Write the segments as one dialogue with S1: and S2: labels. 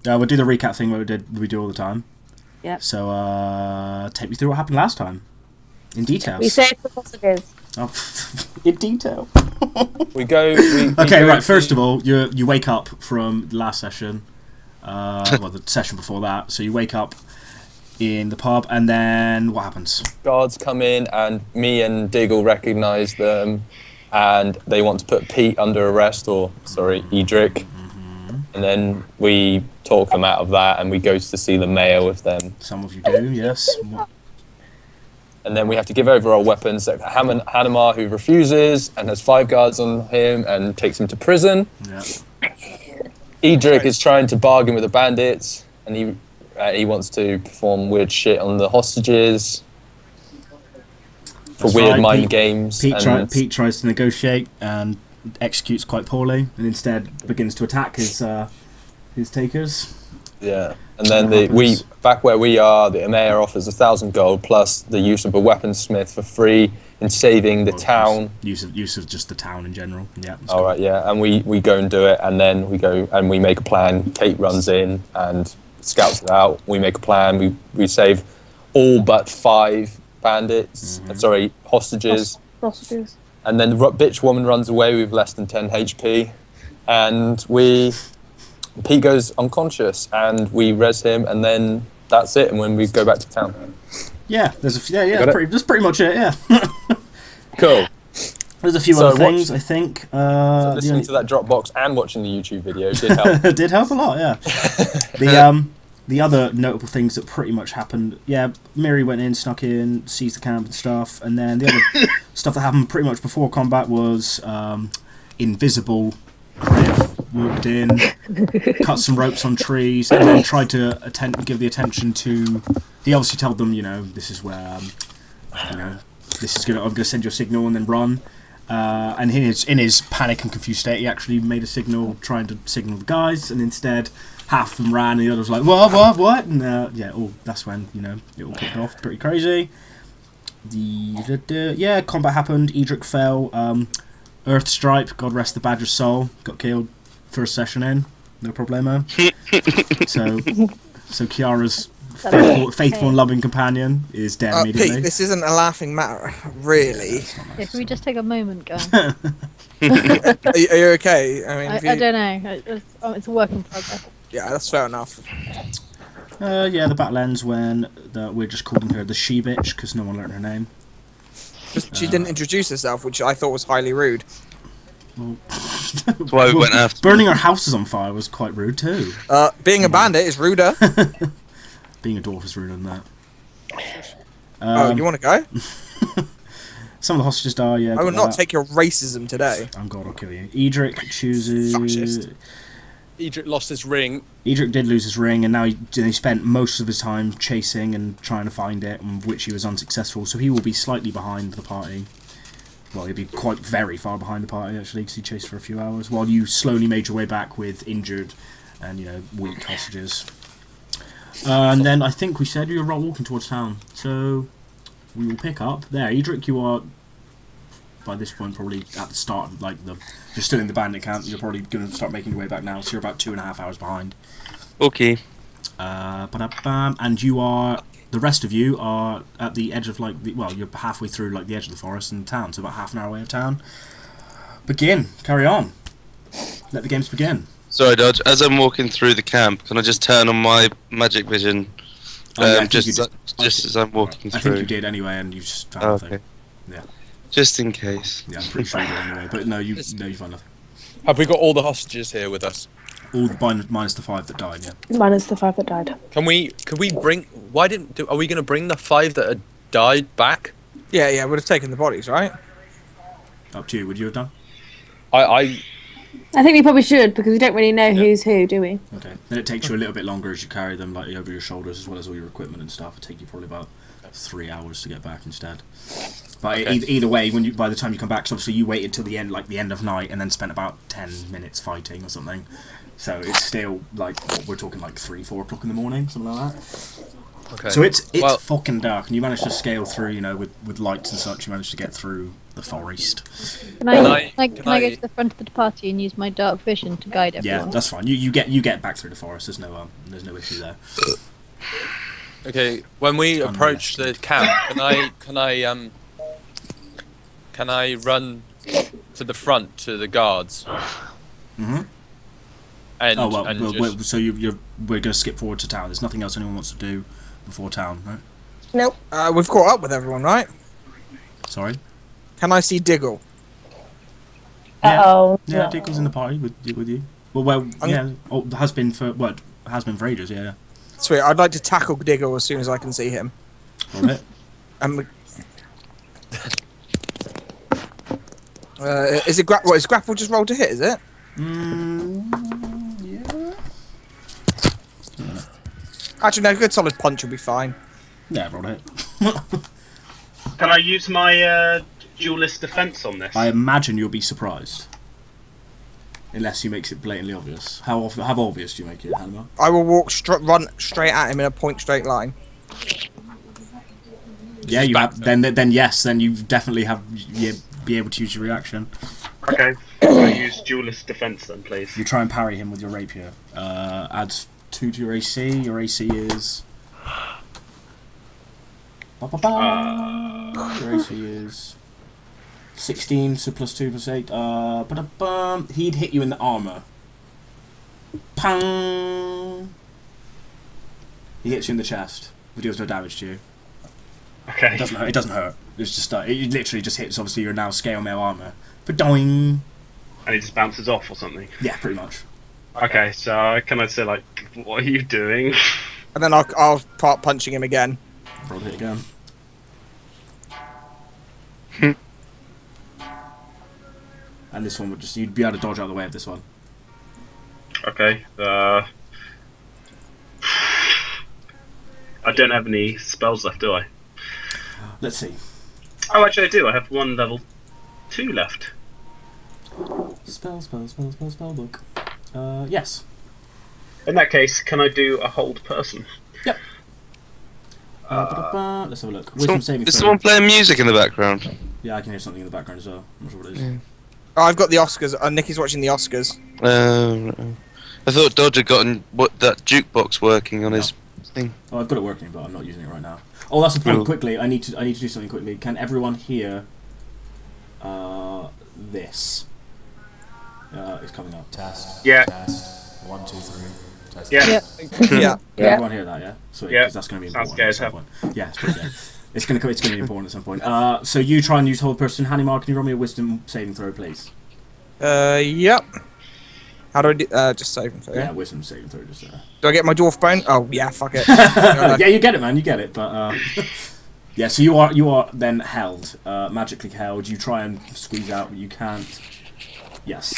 S1: We'll do the recap thing we do all the time.
S2: Yeah.
S1: So, take me through what happened last time. In details.
S2: We saved the hostages.
S1: Oh, in detail.
S3: We go.
S1: Okay, right. First of all, you wake up from the last session. Well, the session before that. So you wake up in the pub, and then what happens?
S3: Guards come in, and me and Diggle recognise them, and they want to put Pete under arrest, Edric. And then we talk them out of that, and we go to see the mayor with them.
S1: Some of you do, yes.
S3: And then we have to give over our weapons. So Hanamar, who refuses and has 5 guards on him and takes him to prison.
S1: Yeah.
S3: Edric is trying to bargain with the bandits, and he wants to perform weird shit on the hostages for
S1: That's
S3: weird
S1: right,
S3: mind games.
S1: Pete tries to negotiate and executes quite poorly, and instead begins to attack his takers.
S3: Yeah, and then back where we are, the mayor offers 1,000 gold plus the use of a weaponsmith for free in saving the town.
S1: Use of just the town in general. Yeah.
S3: All right, yeah, and we go and do it, and then we go and we make a plan. Kate runs in and scouts it out. We make a plan. We save all but 5 bandits. Hostages.
S2: Hostages.
S3: And then the bitch woman runs away with less than 10 HP, and Pete goes unconscious, and we res him, and then that's it. And when we go back to town.
S1: Yeah, that's pretty much it. Yeah.
S3: Cool.
S1: There's a few other things, I think.
S3: So listening to that Dropbox and watching the YouTube video did help.
S1: It did help a lot, yeah. The other notable things that pretty much happened, Miri went in, snuck in, seized the camp and stuff, and then the other stuff that happened pretty much before combat was Invisible Kriv walked in, cut some ropes on trees, and then tried to give the attention to. He obviously told them, this is where, I'm going to send you a signal and then run. And in his panic and confused state, he actually made a signal trying to signal the guys, and instead half of them ran, and the others were like, what? And that's when it all kicked off. Pretty crazy. Combat happened. Edric fell. Earthstripe, God rest the badger's soul, got killed first session in, no problemo. so Kiara's faithful and loving companion is dead immediately.
S4: Pete, this isn't a laughing matter, really.
S2: Yeah, can we just take a moment, guys?
S4: Are you okay? I mean,
S2: I don't know. It's a work in progress.
S4: Yeah, that's fair enough.
S1: The battle ends when we're just calling her the she-bitch because no one learned her name.
S4: She didn't introduce herself, which I thought was highly rude.
S1: Well,
S5: That's why we went after.
S1: Burning our houses on fire was quite rude too.
S4: Being a bandit is ruder.
S1: Being a dwarf is ruder than that.
S4: You want to go?
S1: Some of the hostages die, yeah.
S4: I will not take your racism today.
S1: I'm God, I'll kill you. Edric chooses...
S4: Fascist.
S3: Edric lost his ring.
S1: Edric did lose his ring, and now he spent most of his time chasing and trying to find it, which he was unsuccessful, so he will be slightly behind the party. Well, he'll be quite very far behind the party, actually, because he chased for a few hours, while you slowly made your way back with injured and, weak hostages. And then I think we said you were walking towards town, so we will pick up there. Edric, you are, by this point, probably at the start, you're still in the bandit camp, you're probably going to start making your way back now, so you're about 2.5 hours behind.
S5: Okay.
S1: And the rest of you are at the edge of, you're halfway through, the edge of the forest and town, so about half an hour away of town. Carry on. Let the games begin.
S5: Sorry, Dodge. As I'm walking through the camp, can I just turn on my magic vision? Just as I'm walking through.
S1: I think you did anyway, and you just found nothing. Yeah.
S5: Just in case.
S1: Yeah, I'm pretty sure you did anyway, but no, you found nothing.
S3: Have we got all the hostages here with us?
S1: All minus the 5 that died, yeah.
S2: Minus the 5 that died.
S3: Could we bring... Are we going to bring the 5 that had died back?
S4: Yeah, would have taken the bodies, right?
S1: Up to you, would you have done?
S2: I think we probably should, because we don't really know who's who, do we?
S1: Okay. Then it takes you a little bit longer as you carry them over your shoulders, as well as all your equipment and stuff. It'll take you probably about 3 hours to get back instead. But either way, by the time you come back, 'cause obviously you waited till the end of night, and then spent about 10 minutes fighting or something. So it's still we're talking 3, 4 o'clock in the morning, something like that.
S3: Okay.
S1: So it's fucking dark, and you managed to scale through, with lights and such. You managed to get through the forest.
S6: Can I go to the front of the party and use my dark vision to guide everyone?
S1: Yeah, that's fine. You get back through the forest. There's no issue there.
S3: Okay, when we approach the camp, can I run to the front to the guards?
S1: Mhm. So we're going to skip forward to town. There's nothing else anyone wants to do before town, right?
S4: Nope. We've caught up with everyone, right?
S1: Sorry.
S4: Can I see Diggle?
S2: Uh-oh.
S1: Yeah, Diggle's in the party with you. Well, yeah. Oh, has been for ages. Yeah.
S4: Sweet. I'd like to tackle Diggle as soon as I can see him.
S1: All right.
S4: Is it what is grapple just rolled to hit? Is it?
S1: Yeah.
S4: Actually, no. Good solid punch will be fine.
S1: Yeah, roll it.
S7: Can I use my duelist defense on this?
S1: I imagine you'll be surprised. Unless he makes it blatantly obvious. How obvious do you make it, Hannah?
S4: I will run straight at him in a point straight line.
S1: Yeah, you have. Then yes, then you definitely be able to use your reaction.
S7: Okay, so use duelist defense then, please.
S1: You try and parry him with your rapier. Add 2 to your AC. Your AC is. Your AC is 16, so plus 2 plus 8. He'd hit you in the armor. Pang! He hits you in the chest, but deals no damage to you.
S7: Okay.
S1: It doesn't hurt. It's just it literally just hits. Obviously, you're now scale mail armor. But doing.
S7: And it just bounces off or something.
S1: Yeah, pretty much.
S7: Okay, so can I say like, what are you doing?
S4: And then I'll start punching him again.
S1: Roll hit again. And this one would you'd be able to dodge out of the way of this one.
S7: Okay. I don't have any spells left, do I?
S1: Let's see.
S7: Oh, actually I do. I have one level 2 left.
S1: Spell book. Yes.
S7: In that case, can I do a hold person?
S1: Yep. Let's have a look. Wisdom saving
S5: Is
S1: throw.
S5: someone playing music in the background?
S1: Yeah, I can hear something in the background as well. I'm not sure what it is.
S4: Oh, I've got the Oscars. Nicky's watching the Oscars.
S5: I thought Dodge had gotten that jukebox working on his thing.
S1: Oh, I've got it working, but I'm not using it right now. Oh, that's the point.
S5: Cool.
S1: Quickly, I need to do something quickly. Can everyone hear this? It's coming up.
S8: Test.
S7: Yeah.
S8: Test. 1, 2, 3. Test.
S7: Yeah.
S4: Yeah.
S1: Can everyone hear that? Yeah. Sweet.
S7: Yeah.
S1: 'Cause that's going to be
S7: Sounds
S1: important at some point. Yeah, it's pretty good. It's going to be important at some point. So you try and use hold person. Hanimar, can you roll me a wisdom saving throw, please?
S4: Yep. How do I do? Just save him.
S1: Yeah, wisdom saving throw. Just
S4: Do I get my dwarf bone? Oh yeah, fuck it.
S1: yeah, you get it, man. You get it. But yeah, so you are then held, magically held. You try and squeeze out, but you can't. Yes.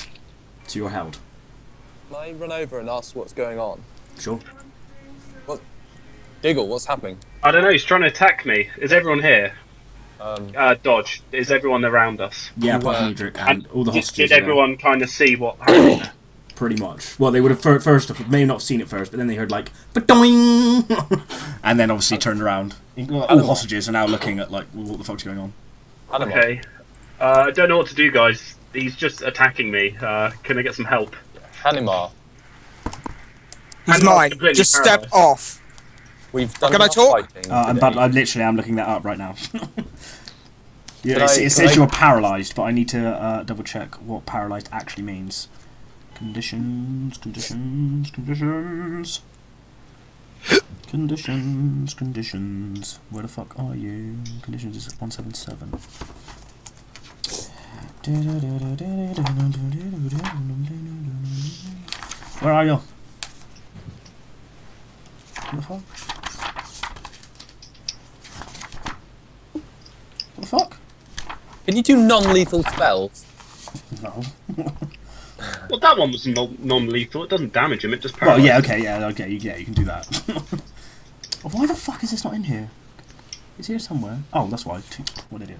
S1: So you're held.
S3: Can I run over and ask what's going on?
S1: Sure.
S3: Diggle, what's happening?
S7: I don't know. He's trying to attack me. Is everyone here? Dodge. Is everyone around us?
S1: Yeah, apart from Edric and all the hostages.
S7: Did everyone kind of see what happened?
S1: Pretty much. Well, they would have first may not have seen it first, but then they heard like ba-doing, and then obviously turned around. All the hostages are now looking at like what the fuck's going on.
S7: Okay. I don't know what to do, guys. He's just attacking me. Can I get some help?
S3: Hanimar,
S4: He's
S7: I'm not
S4: mine.
S7: completely
S4: Just step
S7: paralysed.
S4: off.
S3: we've done
S4: Can I
S3: enough
S4: talk?
S3: fighting
S1: I'm
S3: today.
S1: looking that up right now. Yeah,
S3: Can
S1: it
S3: I-
S1: says you're paralysed, but I need to double check what paralysed actually means. Conditions. Where the fuck are you? Conditions is 177. Where are you? What the fuck? What the fuck?
S3: Can you do non-lethal spells?
S1: No.
S7: Well, that one was non-lethal. It doesn't damage him. It just
S1: Well,
S7: paralyzes.
S1: yeah, okay, you can do that. Oh, why the fuck is this not in here? It's here somewhere. Oh, that's why. What an idiot.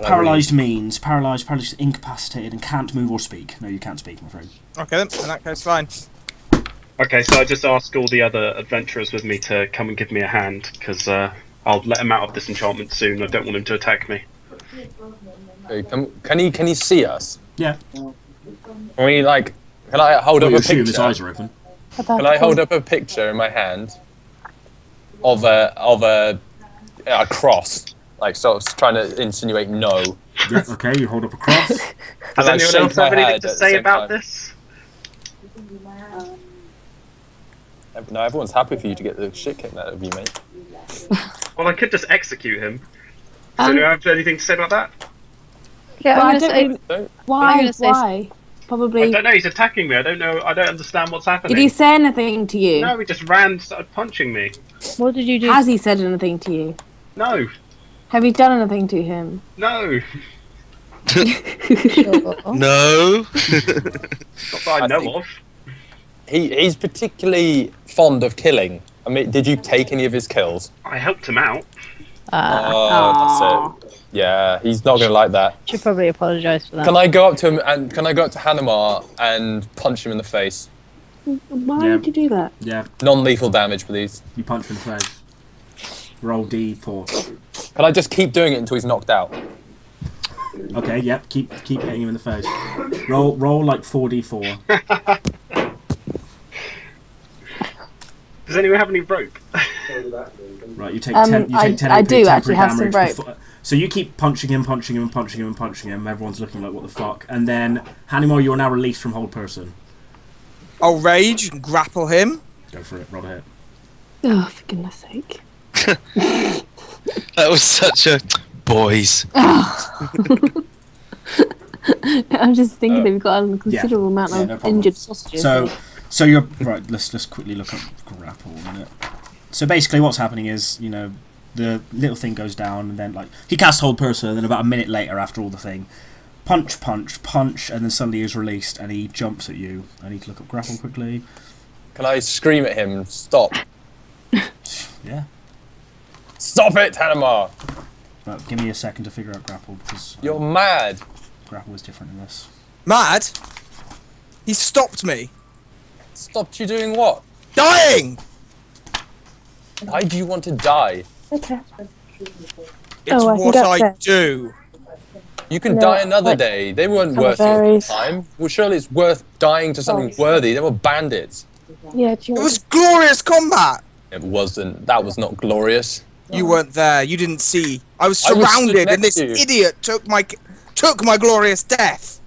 S1: Paralysed means paralysed, incapacitated, and can't move or speak. No, you can't speak, I'm afraid.
S4: Okay then. In that case, fine.
S7: Okay, so I just ask all the other adventurers with me to come and give me a hand, because I'll let him out of this enchantment soon. I don't want him to attack me.
S3: Okay, can he see us?
S1: Yeah.
S3: Can we like? Can I hold
S1: Well,
S3: up
S1: you
S3: a
S1: assume his
S3: picture?
S1: eyes are open.
S3: Can I hold up a picture in my hand of a cross, like sort of trying to insinuate no?
S1: Yeah, okay, you hold up a cross.
S7: Does
S3: And I
S7: anyone
S3: shake
S7: else
S3: my
S7: have anything
S3: head
S7: to
S3: at the
S7: say
S3: same
S7: about
S3: time.
S7: this?
S3: No, everyone's happy for you to get the shit kicked out of you, mate.
S7: Well, I could just execute him. Does anyone have anything to say about that?
S6: Yeah,
S2: Well, I
S6: I'm
S2: don't
S6: gonna say.
S2: really-
S3: Don't.
S6: I'm
S2: Why?
S6: gonna say
S2: Why?
S7: I
S2: Probably.
S7: don't know. He's attacking me. I don't know. I don't understand what's happening.
S2: Did he say anything to you?
S7: No, he just ran, started punching me.
S6: What did you do?
S2: Has he said anything to you?
S7: No,
S2: Have you done anything to him?
S7: no,
S6: Sure.
S5: No.
S7: not that I
S3: I
S7: know
S3: think-
S7: of.
S3: He's particularly fond of killing. I mean, did you take any of his kills?
S7: I helped him out.
S3: Oh, that's it. Yeah, he's not gonna like that.
S6: Should probably apologise for that.
S3: Can I go up to him and can I go up to Hanamar and punch him in the face?
S2: Why
S1: Yeah.
S2: would you do that?
S1: Yeah,
S3: Non-lethal damage, please.
S1: you punch him in the face. Roll D4.
S3: Can I just keep doing it until he's knocked out?
S1: Okay, yep, keep hitting him in the face. Roll like 4D4.
S7: Does anyone have any rope?
S1: Right, you take
S2: Um,
S1: 10. You
S2: I-
S1: take 10
S2: I
S1: AP
S2: do
S1: temporary
S2: actually have some
S1: damage
S2: rope.
S1: before- so you keep punching him. Everyone's looking like, what the fuck? And then, Hanimar, you are now released from hold person.
S4: I'll rage and grapple him.
S1: Go for it, roll a hit.
S2: Oh, for goodness sake.
S5: That was such a boys.
S2: I'm just thinking that we've got a considerable amount
S1: Yeah,
S2: of
S1: no problem.
S2: injured sausages.
S1: So you're right. Let's quickly look up grapple a minute. So basically, what's happening is, you know, the little thing goes down, and then like he casts hold person, and then about a minute later, after all the thing, punch, and then suddenly he's released, and he jumps at you. I need to look up grapple quickly.
S3: Can I scream at him? Stop!
S1: Yeah.
S3: Stop it, Hanamar!
S1: But give me a second to figure out grapple because
S3: You're mad.
S1: grapple is different in this.
S4: Mad? He stopped me.
S3: Stopped you doing what?
S4: Dying!
S3: Why do you want to die?
S2: Okay.
S4: It's
S2: Oh, I can
S4: what
S2: get
S4: I
S2: that.
S4: do.
S3: You can
S2: No,
S3: die another
S2: like,
S3: day. They weren't
S2: some
S3: worth your
S2: berries.
S3: time. Well, surely it's worth dying to something worthy. They were bandits.
S2: Yeah, do you
S4: It
S2: want
S4: was glorious combat.
S3: It wasn't. That was not glorious.
S4: You weren't there. You didn't see. I was
S3: I was stood
S4: surrounded, and
S3: next
S4: this
S3: to you.
S4: idiot took my glorious death.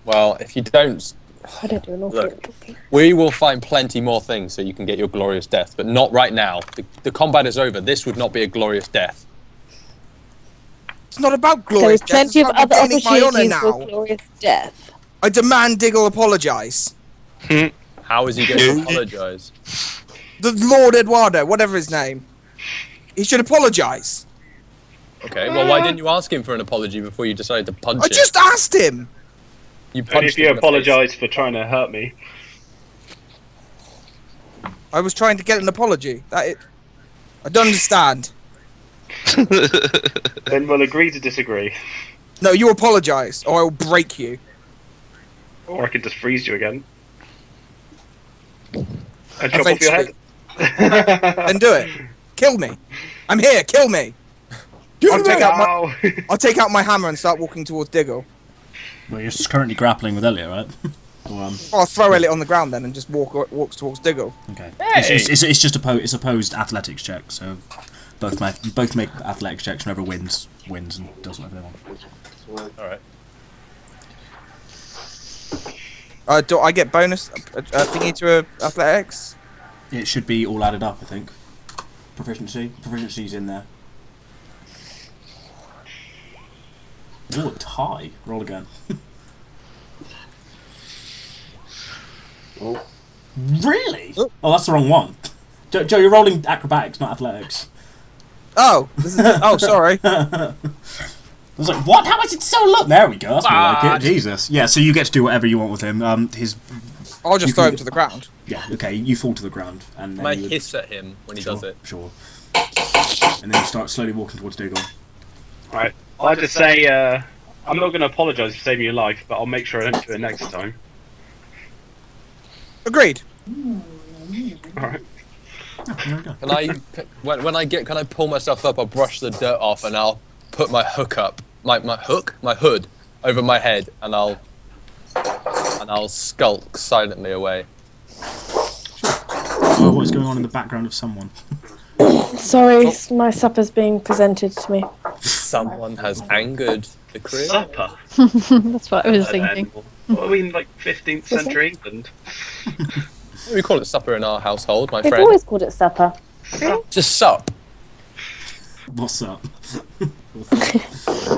S3: Well, if you don't,
S2: I don't do an awful
S3: Look.
S2: lot of talking.
S3: we will find plenty more things so you can get your glorious death, but not right now. The combat is over. This would not be a glorious death.
S4: It's not about
S2: There
S4: glorious
S2: is
S4: death.
S2: plenty
S4: It's
S2: of
S4: about
S2: other
S4: retaining my honour
S2: opportunities for
S4: now.
S2: glorious death.
S4: I demand Diggle apologise.
S3: How is he going to apologise?
S4: The Lord Eduardo, whatever his name. He should apologise.
S3: Okay, well, why didn't you ask him for an apology before you decided to punch
S4: I
S3: him?
S4: just asked him.
S3: You
S7: Only
S3: punched
S7: if you
S3: him in the face.
S7: apologise for trying to hurt me.
S4: I was trying to get an apology. I don't understand.
S7: Then we'll agree to disagree.
S4: No, you apologise, or I will break you.
S7: Or I can just freeze you again. And chop off your
S4: Eventually.
S7: head.
S4: Then do it. Kill me. I'm here. Kill me. I'll take out my hammer and start walking towards Diggle.
S1: Well, you're just currently grappling with Elliot, right? Or,
S4: I'll throw Elliot on the ground then and just walks towards Diggle.
S1: okay.
S3: Hey!
S1: It's just it's opposed athletics check, so both make athletics checks. Whoever wins and does whatever they want.
S3: All right.
S4: Do I get bonus thingy to athletics?
S1: It should be all added up, I think. Proficiency's in there. Ooh, a tie. Roll again. Really? Oh, that's the wrong one. Joe, you're rolling acrobatics, not athletics.
S4: Oh, oh, sorry.
S1: I was like, what? How is it so low? There we go. That's more like it. Jesus. Yeah. So you get to do whatever you want with him.
S4: I'll
S1: You
S4: just throw
S1: can-
S4: him to the ground.
S1: Yeah. Okay. You fall to the ground, and then
S3: Can I
S1: you would-
S3: hiss at him when he does it?
S1: Sure. And then you start slowly walking towards Dougal.
S7: Right. I'll just say, I'm not going to apologise for saving your life, but I'll make sure I don't do it next time.
S4: Agreed.
S7: All right.
S1: There we go.
S3: Can I, can I pull myself up? I'll brush the dirt off, and I'll put my hook up, my hood over my head, and I'll skulk silently away.
S1: Oh, what's going on in the background of someone?
S2: Sorry, my supper's being presented to me.
S3: Someone has angered the crew.
S7: Supper.
S6: That's what I was thinking.
S7: What are we in, like 15th century England?
S3: We call it supper in our household, my
S2: They've
S3: friend.
S2: always called it supper.
S3: Just sup.
S1: What's up?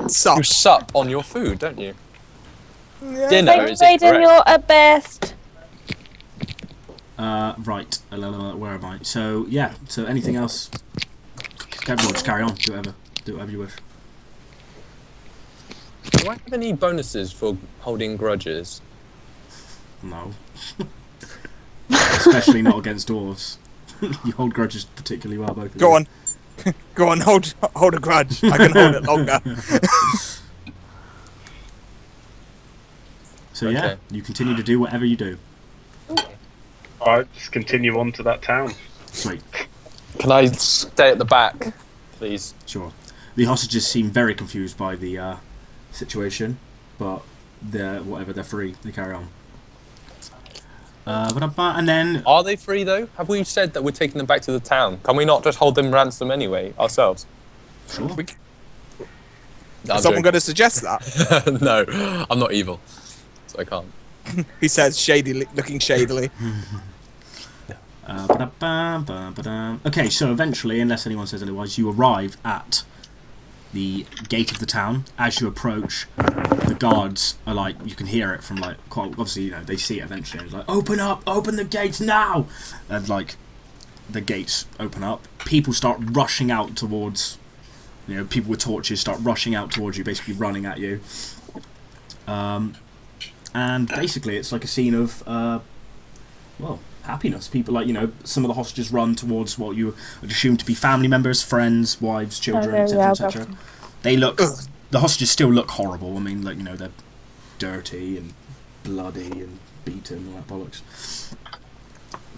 S4: Sup.
S3: You sup on your food, don't you?
S4: Yeah.
S3: Dinner
S2: Thanks,
S3: is
S2: Aiden,
S3: incorrect.
S2: you're at best.
S1: Right. Where am I? So yeah. So anything else? Everyone, just carry on. Do whatever you wish.
S3: Do I have any bonuses for holding grudges?
S1: No. Especially not against dwarves. You hold grudges particularly well, both of
S4: Go
S1: you.
S4: on. Go on, hold a grudge. I can hold it longer.
S1: So yeah,
S3: Okay.
S1: you continue to do whatever you do.
S7: Alright, just continue on to that town.
S1: Sweet.
S3: Can I stay at the back, please?
S1: Sure. The hostages seem very confused by the situation, but they're free. They carry on. And then
S3: Are they free though? Have we said that we're taking them back to the town? Can we not just hold them ransom anyway ourselves?
S1: sure.
S3: No,
S4: Is
S3: I'm
S4: someone going to suggest that?
S3: joking. No, I'm not evil, so I can't.
S4: He says, looking shadily.
S1: Okay, so eventually, unless anyone says otherwise, you arrive at the gate of the town. As you approach, the guards are like, you can hear it from like, quite obviously, you know, they see it eventually. And it's like, open up, open the gates now! And like, the gates open up. People start rushing out towards, you know, people with torches start rushing out towards you, basically running at you. And basically, it's like a scene of, well, happiness. People, like, you know, some of the hostages run towards what you would assume to be family members, friends, wives, children, etc., etc. They look, the hostages still look horrible. I mean, like, you know, they're dirty and bloody and beaten and all that bollocks.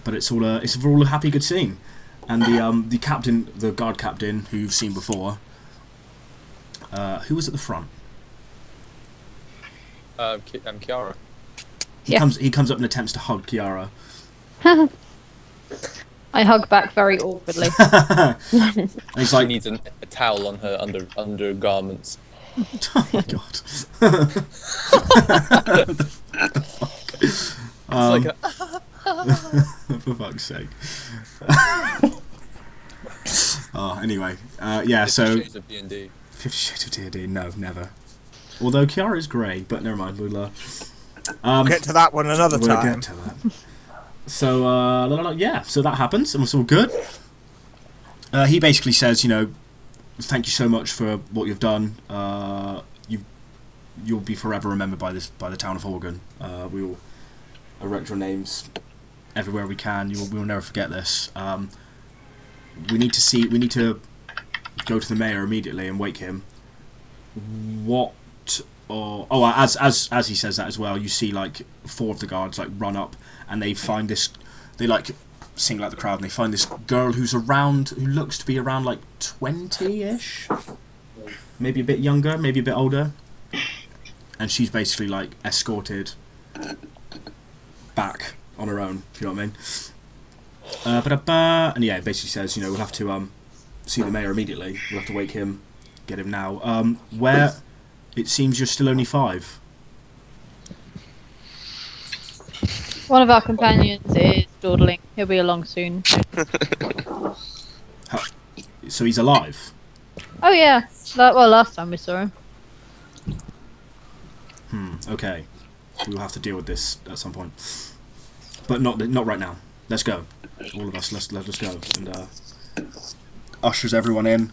S1: But it's all a happy, good scene. And the captain, the guard captain, who you've seen before, who was at the front?
S3: Kiara.
S1: He
S6: Yeah.
S1: comes up and attempts to hug Kiara.
S6: I hug back very awkwardly.
S1: And he's
S3: She
S1: like,
S3: needs a towel on her undergarments.
S1: oh my god.
S3: It's like a,
S1: For fuck's sake. Anyway, yeah, so
S3: 50 Shades of D&D.
S1: 50 Shades of D&D, no, never. Although Kiara is grey, but never mind, we'll
S4: Get to that one another
S1: we'll
S4: time.
S1: get to that. So, yeah, so that happens, and it's all good. He basically says, you know, thank you so much for what you've done. You'll be forever remembered by the town of Horgan. We will erect your names everywhere we can. We will never forget this. We need to go to the mayor immediately and wake him. As he says that as well, you see like 4 of the guards like run up and they find this. They like single out the crowd and they find this girl who looks to be around like 20-ish, maybe a bit younger, maybe a bit older, and she's basically like escorted back on her own. If you know what I mean. And yeah, it basically says, you know, we'll have to see the mayor immediately. We'll have to wake him, get him now. Where it seems you're still only 5.
S6: One of our companions is dawdling. He'll be along soon.
S1: So he's alive.
S6: Oh yeah. Well, last time we saw him.
S1: Okay. We'll have to deal with this at some point, but not right now. Let's go. All of us. Let us go. And ushers everyone in.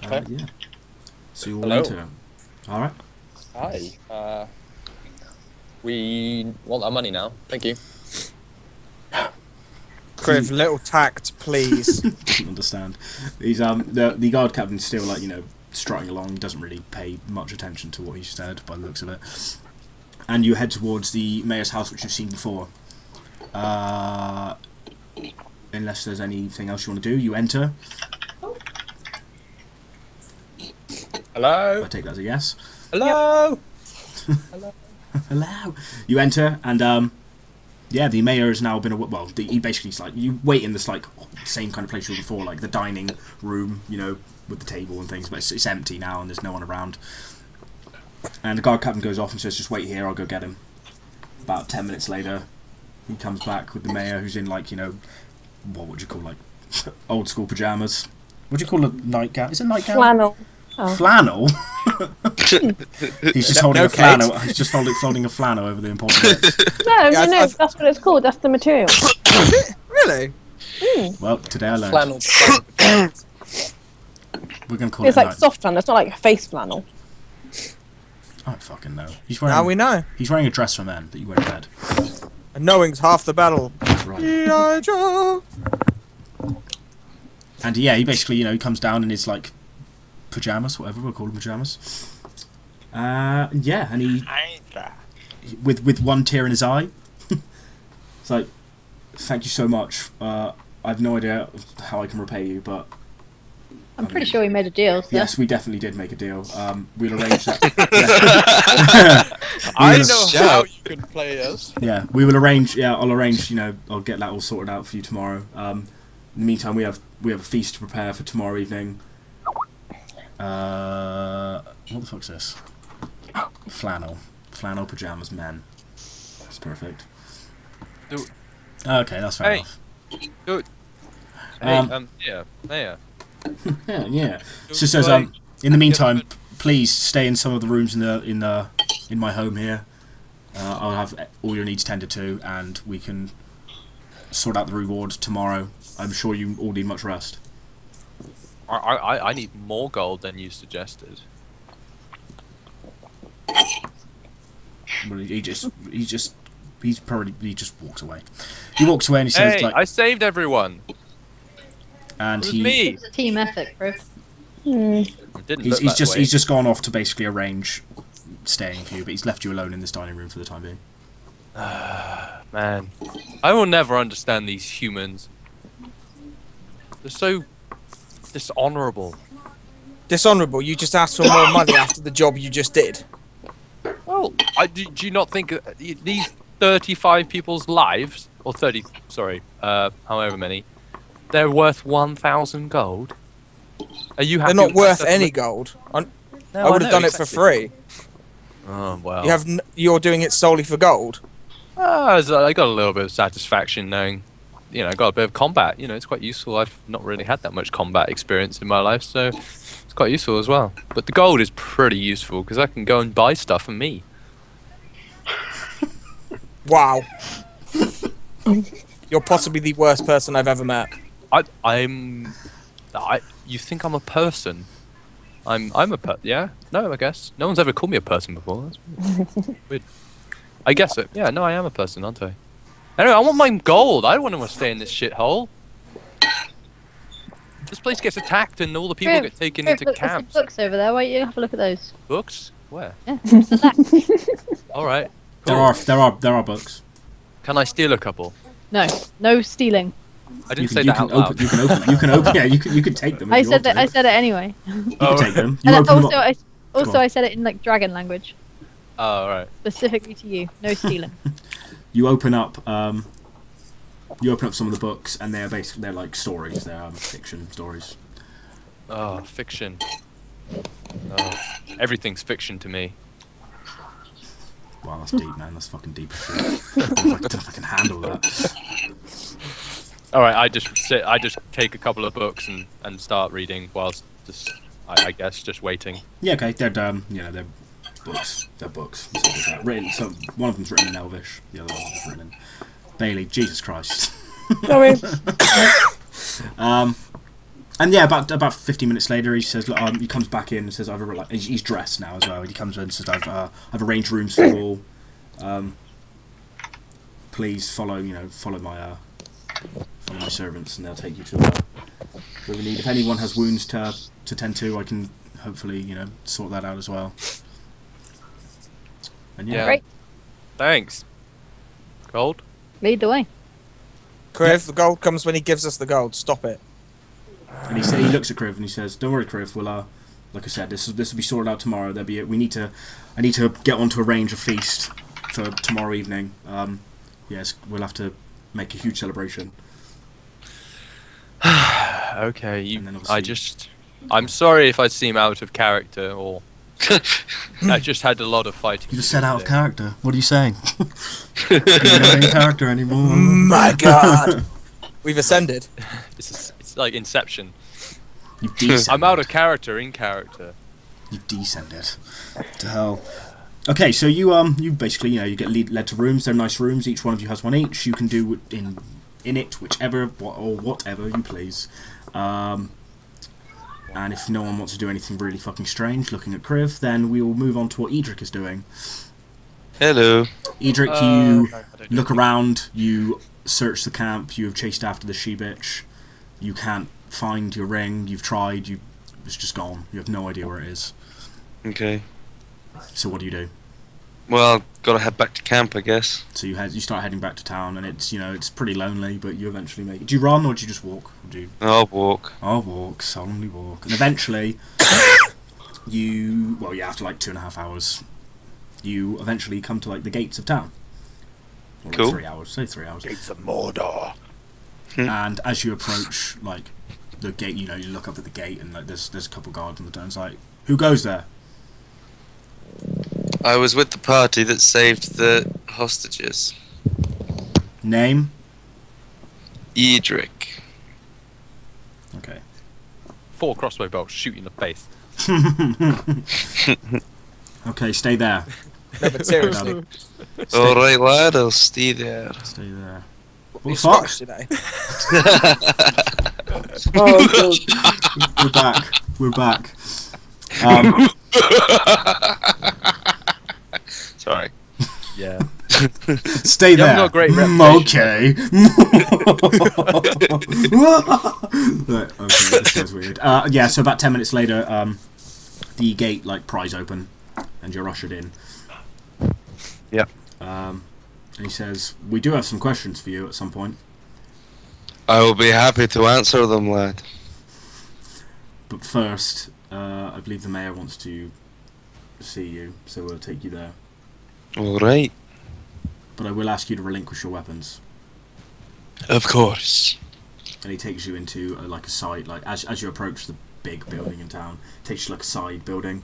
S3: Okay.
S1: Yeah. So you all
S3: Hello.
S1: enter. All right.
S3: Hi. We want our money now. Thank you.
S4: Criv, little tact, please.
S1: Doesn't understand. He's the guard captain's still like, you know, strutting along. He doesn't really pay much attention to what he said by the looks of it. and you head towards the mayor's house, which you've seen before. Unless there's anything else you want to do, you enter.
S3: Hello.
S1: I take that as a yes.
S3: Hello.
S1: Hello. You enter, and yeah, the mayor has now been he basically is like, you wait in this like same kind of place you were before, like the dining room, you know, with the table and things, but it's empty now and there's no one around. And the guard captain goes off and says, "Just wait here, I'll go get him." About 10 minutes later, he comes back with the mayor, who's in like, you know, what would you call, like old school pajamas? What do you call a nightgown? Is it a nightgown?
S2: Flannel. Oh.
S1: Flannel. He's just holding a flannel. He's just folding a flannel over the important bits.
S2: No, that's what it's called. That's the material.
S4: Really?
S1: Well, today I learned.
S3: Flannel.
S1: We're gonna call
S2: It's
S1: it.
S2: like soft flannel. It's not like face flannel.
S1: I don't fucking know.
S4: Now we know.
S1: He's wearing a dress for men that you wear in bed.
S4: And knowing's half the battle.
S1: Right.
S4: G.I. Joe.
S1: And yeah, he basically, you know, he comes down in his like pajamas, whatever we'll call them, pajamas. Yeah, and he with one tear in his eye. It's like, "Thank you so much. I have no idea how I can repay you, but
S6: I'm pretty sure we made a deal. So.
S1: yes, we definitely did make a deal. We'll arrange that."
S9: I know how you can play us.
S1: Yeah, we will arrange. Yeah, I'll arrange. You know, I'll get that all sorted out for you tomorrow. In the meantime, we have a feast to prepare for tomorrow evening. What the fuck's this? Flannel pajamas, men. That's perfect.
S9: Dude.
S1: Okay, that's fair
S9: Hey.
S1: enough.
S9: Dude. Yeah.
S1: Yeah. So says in the meantime, please stay in some of the rooms in my home here. I'll have all your needs tended to, and we can sort out the reward tomorrow. I'm sure you all need much rest.
S9: I need more gold than you suggested.
S1: Well, he just walks away. He walks away and he says,
S9: Hey,
S1: like,
S9: I saved everyone.
S1: and
S9: It was
S1: he
S9: me.
S6: Team ethic, bro.
S9: It didn't look
S1: he's
S9: that way.
S1: just gone off to basically arrange staying for you, but he's left you alone in this dining room for the time being.
S9: Man, I will never understand these humans. They're so dishonorable.
S4: Dishonourable. You just asked for more money after the job you just did.
S9: Well, do you not think these 35 people's lives, or 30, sorry, however many, they're worth 1,000 gold? Are you happy?
S4: They're not
S9: with
S4: worth
S9: that
S4: any
S9: settlement?
S4: gold. I
S9: No,
S4: would
S9: I
S4: have
S9: know,
S4: done it for
S9: exactly.
S4: free.
S9: Oh well.
S4: You're doing it solely for gold.
S9: I got a little bit of satisfaction knowing, you know, I got a bit of combat. You know, it's quite useful. I've not really had that much combat experience in my life, so it's quite useful as well. But the gold is pretty useful because I can go and buy stuff for me.
S4: Wow. You're possibly the worst person I've ever met.
S9: You think I'm a person? I'm a yeah? No, I guess. No one's ever called me a person before. That's weird. I guess it. Yeah, no, I am a person, aren't I? Anyway, I want my gold. I don't want to stay in this shithole. This place gets attacked and all the people get taken into
S6: Look, there's some
S9: camps.
S6: books over there. Why don't you have a look at those?
S9: Books? Where?
S6: Yeah, select.
S9: All right.
S1: There are books.
S9: Can I steal a couple?
S6: No stealing.
S9: I didn't say that out loud.
S1: You can open. Yeah, you can take them. If
S6: I
S1: you
S6: said
S1: want
S6: that.
S1: to.
S6: I said it anyway.
S1: You can take them. You
S6: And
S1: open them
S6: also,
S1: up.
S6: I said it in like dragon language,
S9: Oh, all right.
S6: specifically to you. No stealing.
S1: You open up. You open up some of the books, and they're like stories. They're fiction stories.
S9: Oh, fiction. Oh, everything's fiction to me.
S1: Wow, that's deep, man. That's fucking deep as shit. I don't know if I can handle that.
S9: All right, I just take a couple of books and start reading whilst just I guess just waiting.
S1: Yeah, okay. They're they're books. They're books. Written. So one of them's written in Elvish. The other one's written in Bailey. Jesus Christ.
S2: Sorry.
S1: And yeah, about 15 minutes later, he says, look, he comes back in and says, he's dressed now as well. He comes in and says, I've arranged rooms for you all. Please follow my servants, and they'll take you to where we need. If anyone has wounds to tend to, I can hopefully sort that out as well. And
S9: Yeah.
S6: Great.
S9: Thanks. Gold?
S6: Lead the way.
S4: Kriv, the gold comes when he gives us the gold. Stop it.
S1: And he looks at Kriv and he says, "Don't worry, Kriv. We'll like I said, this will be sorted out tomorrow. I need to get onto a range of feast for tomorrow evening. Yes, we'll have to make a huge celebration."
S9: Okay,
S1: And then obviously-
S9: I'm sorry if I seem out of character or. I just had a lot of fighting.
S1: You just
S9: to do
S1: said out of
S9: today.
S1: character. What are you saying? You don't have any character anymore.
S4: My God. We've ascended.
S9: It's like Inception.
S1: You've descended.
S9: I'm out of character in character.
S1: You've descended. To hell. Okay, so you basically you get led to rooms. They're nice rooms. Each one of you has one each. You can do in it whatever you please. And if no one wants to do anything really fucking strange, looking at Kriv, then we will move on to what Edric is doing.
S5: Hello.
S1: Edric, you
S9: I don't
S1: look
S9: know.
S1: around, you search the camp, you have chased after the she-bitch, you can't find your ring, you've tried, it's just gone, you have no idea where it is.
S5: Okay.
S1: So what do?
S5: Well, gotta head back to camp, I guess.
S1: So you start heading back to town, and it's pretty lonely, but you eventually make it. Do you run, or do you just walk?
S5: I'll walk.
S1: I'll walk, solemnly walk. And eventually, after like 2.5 hours, you eventually come to like the gates of town. Or like
S5: Cool.
S1: 3 hours, say 3 hours.
S9: Gates of Mordor.
S1: And as you approach, like, the gate, you look up at the gate, and like there's a couple guards on the door, and it's like, who goes there?
S5: I was with the party that saved the hostages.
S1: Name?
S5: Edric.
S1: Okay.
S9: 4 crossbow bolts shoot you in the face.
S1: Okay, stay there.
S4: No, but seriously.
S5: Alright, lad, I'll stay there.
S1: Stay there. What
S4: You're
S1: the fuck?
S4: Scottish today.
S1: We're back. We're back.
S5: Sorry.
S9: Yeah.
S1: Stay
S9: You
S1: there.
S9: haven't got a great
S1: Okay. Right, okay, this goes weird. Yeah, so about 10 minutes later, the gate pries open, and you're ushered in.
S5: Yep.
S1: And he says, "We do have some questions for you at some point,
S5: I will be happy to answer them, lad.
S1: but first, I believe the mayor wants to see you, so we'll take you there.
S5: Alright.
S1: But I will ask you to relinquish your weapons."
S5: Of course.
S1: And he takes you into a side, as you approach the big building in town, takes you like a side building,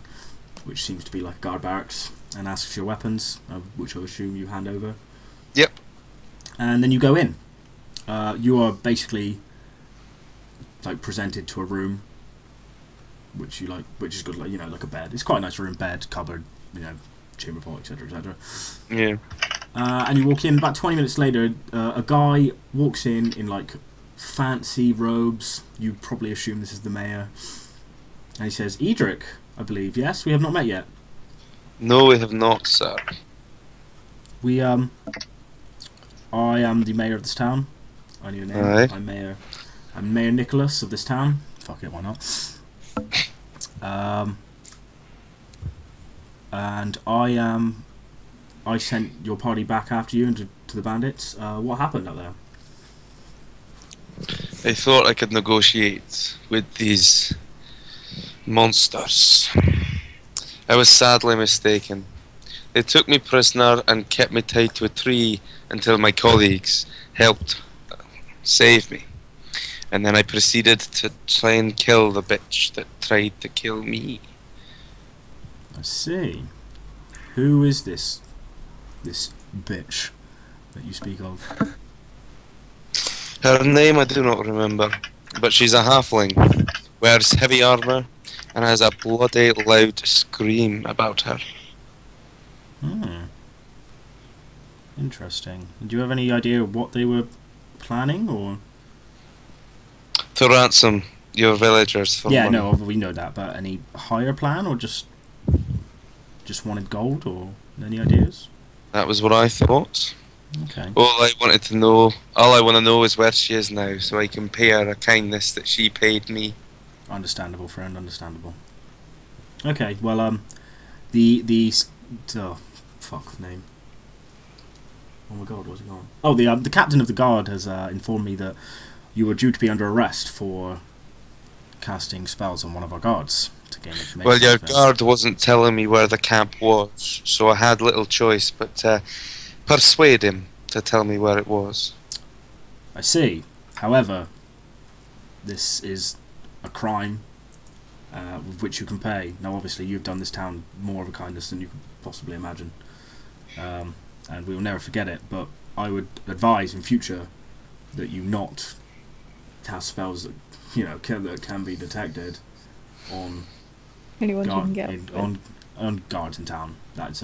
S1: which seems to be like a guard barracks, and asks for your weapons, which I assume you hand over.
S5: Yep.
S1: And then you go in. You are basically presented to a room, which is good, like a bed. It's quite a nice room, bed, cupboard, chamber pot, etc., etc.
S5: Yeah.
S1: And you walk in. About 20 minutes later, a guy walks in fancy robes. You probably assume this is the mayor. And he says, "Edric, I believe. Yes, we have not met yet.
S5: No, we have not, sir.
S1: I am the mayor of this town. I need a name.
S5: Aye.
S1: I'm Mayor Nicholas of this town. Fuck it, why not? And I sent your party back after you and to the bandits. What happened up there?"
S5: I thought I could negotiate with these monsters. I was sadly mistaken. They took me prisoner and kept me tied to a tree until my colleagues helped save me. And then I proceeded to try and kill the bitch that tried to kill me.
S1: I see. Who is this bitch that you speak of?
S5: Her name I do not remember, but she's a halfling, wears heavy armor, and has a bloody loud scream about her.
S1: Interesting. Do you have any idea what they were planning, or?
S5: To ransom your villagers for
S1: Yeah,
S5: money.
S1: no, we know that, but any higher plan, or just wanted gold, or any ideas?
S5: That was what I thought.
S1: Okay.
S5: All I want to know is where she is now, so I can pay her a kindness that she paid me.
S1: Understandable, friend. Understandable. Okay. Well, the oh, fuck name. Oh my god, where's he gone? Oh, the captain of the guard has informed me that you were due to be under arrest for casting spells on one of our guards to gain information.
S5: Well, your guard wasn't telling me where the camp was, so I had little choice but to persuade him to tell me where it was.
S1: I see. However, this is a crime with which you can pay. Now, obviously, you've done this town more of a kindness than you could possibly imagine, and we will never forget it. But I would advise in future that you not cast spells that that can be detected on
S6: Anyone you can get.
S1: on guards in town. That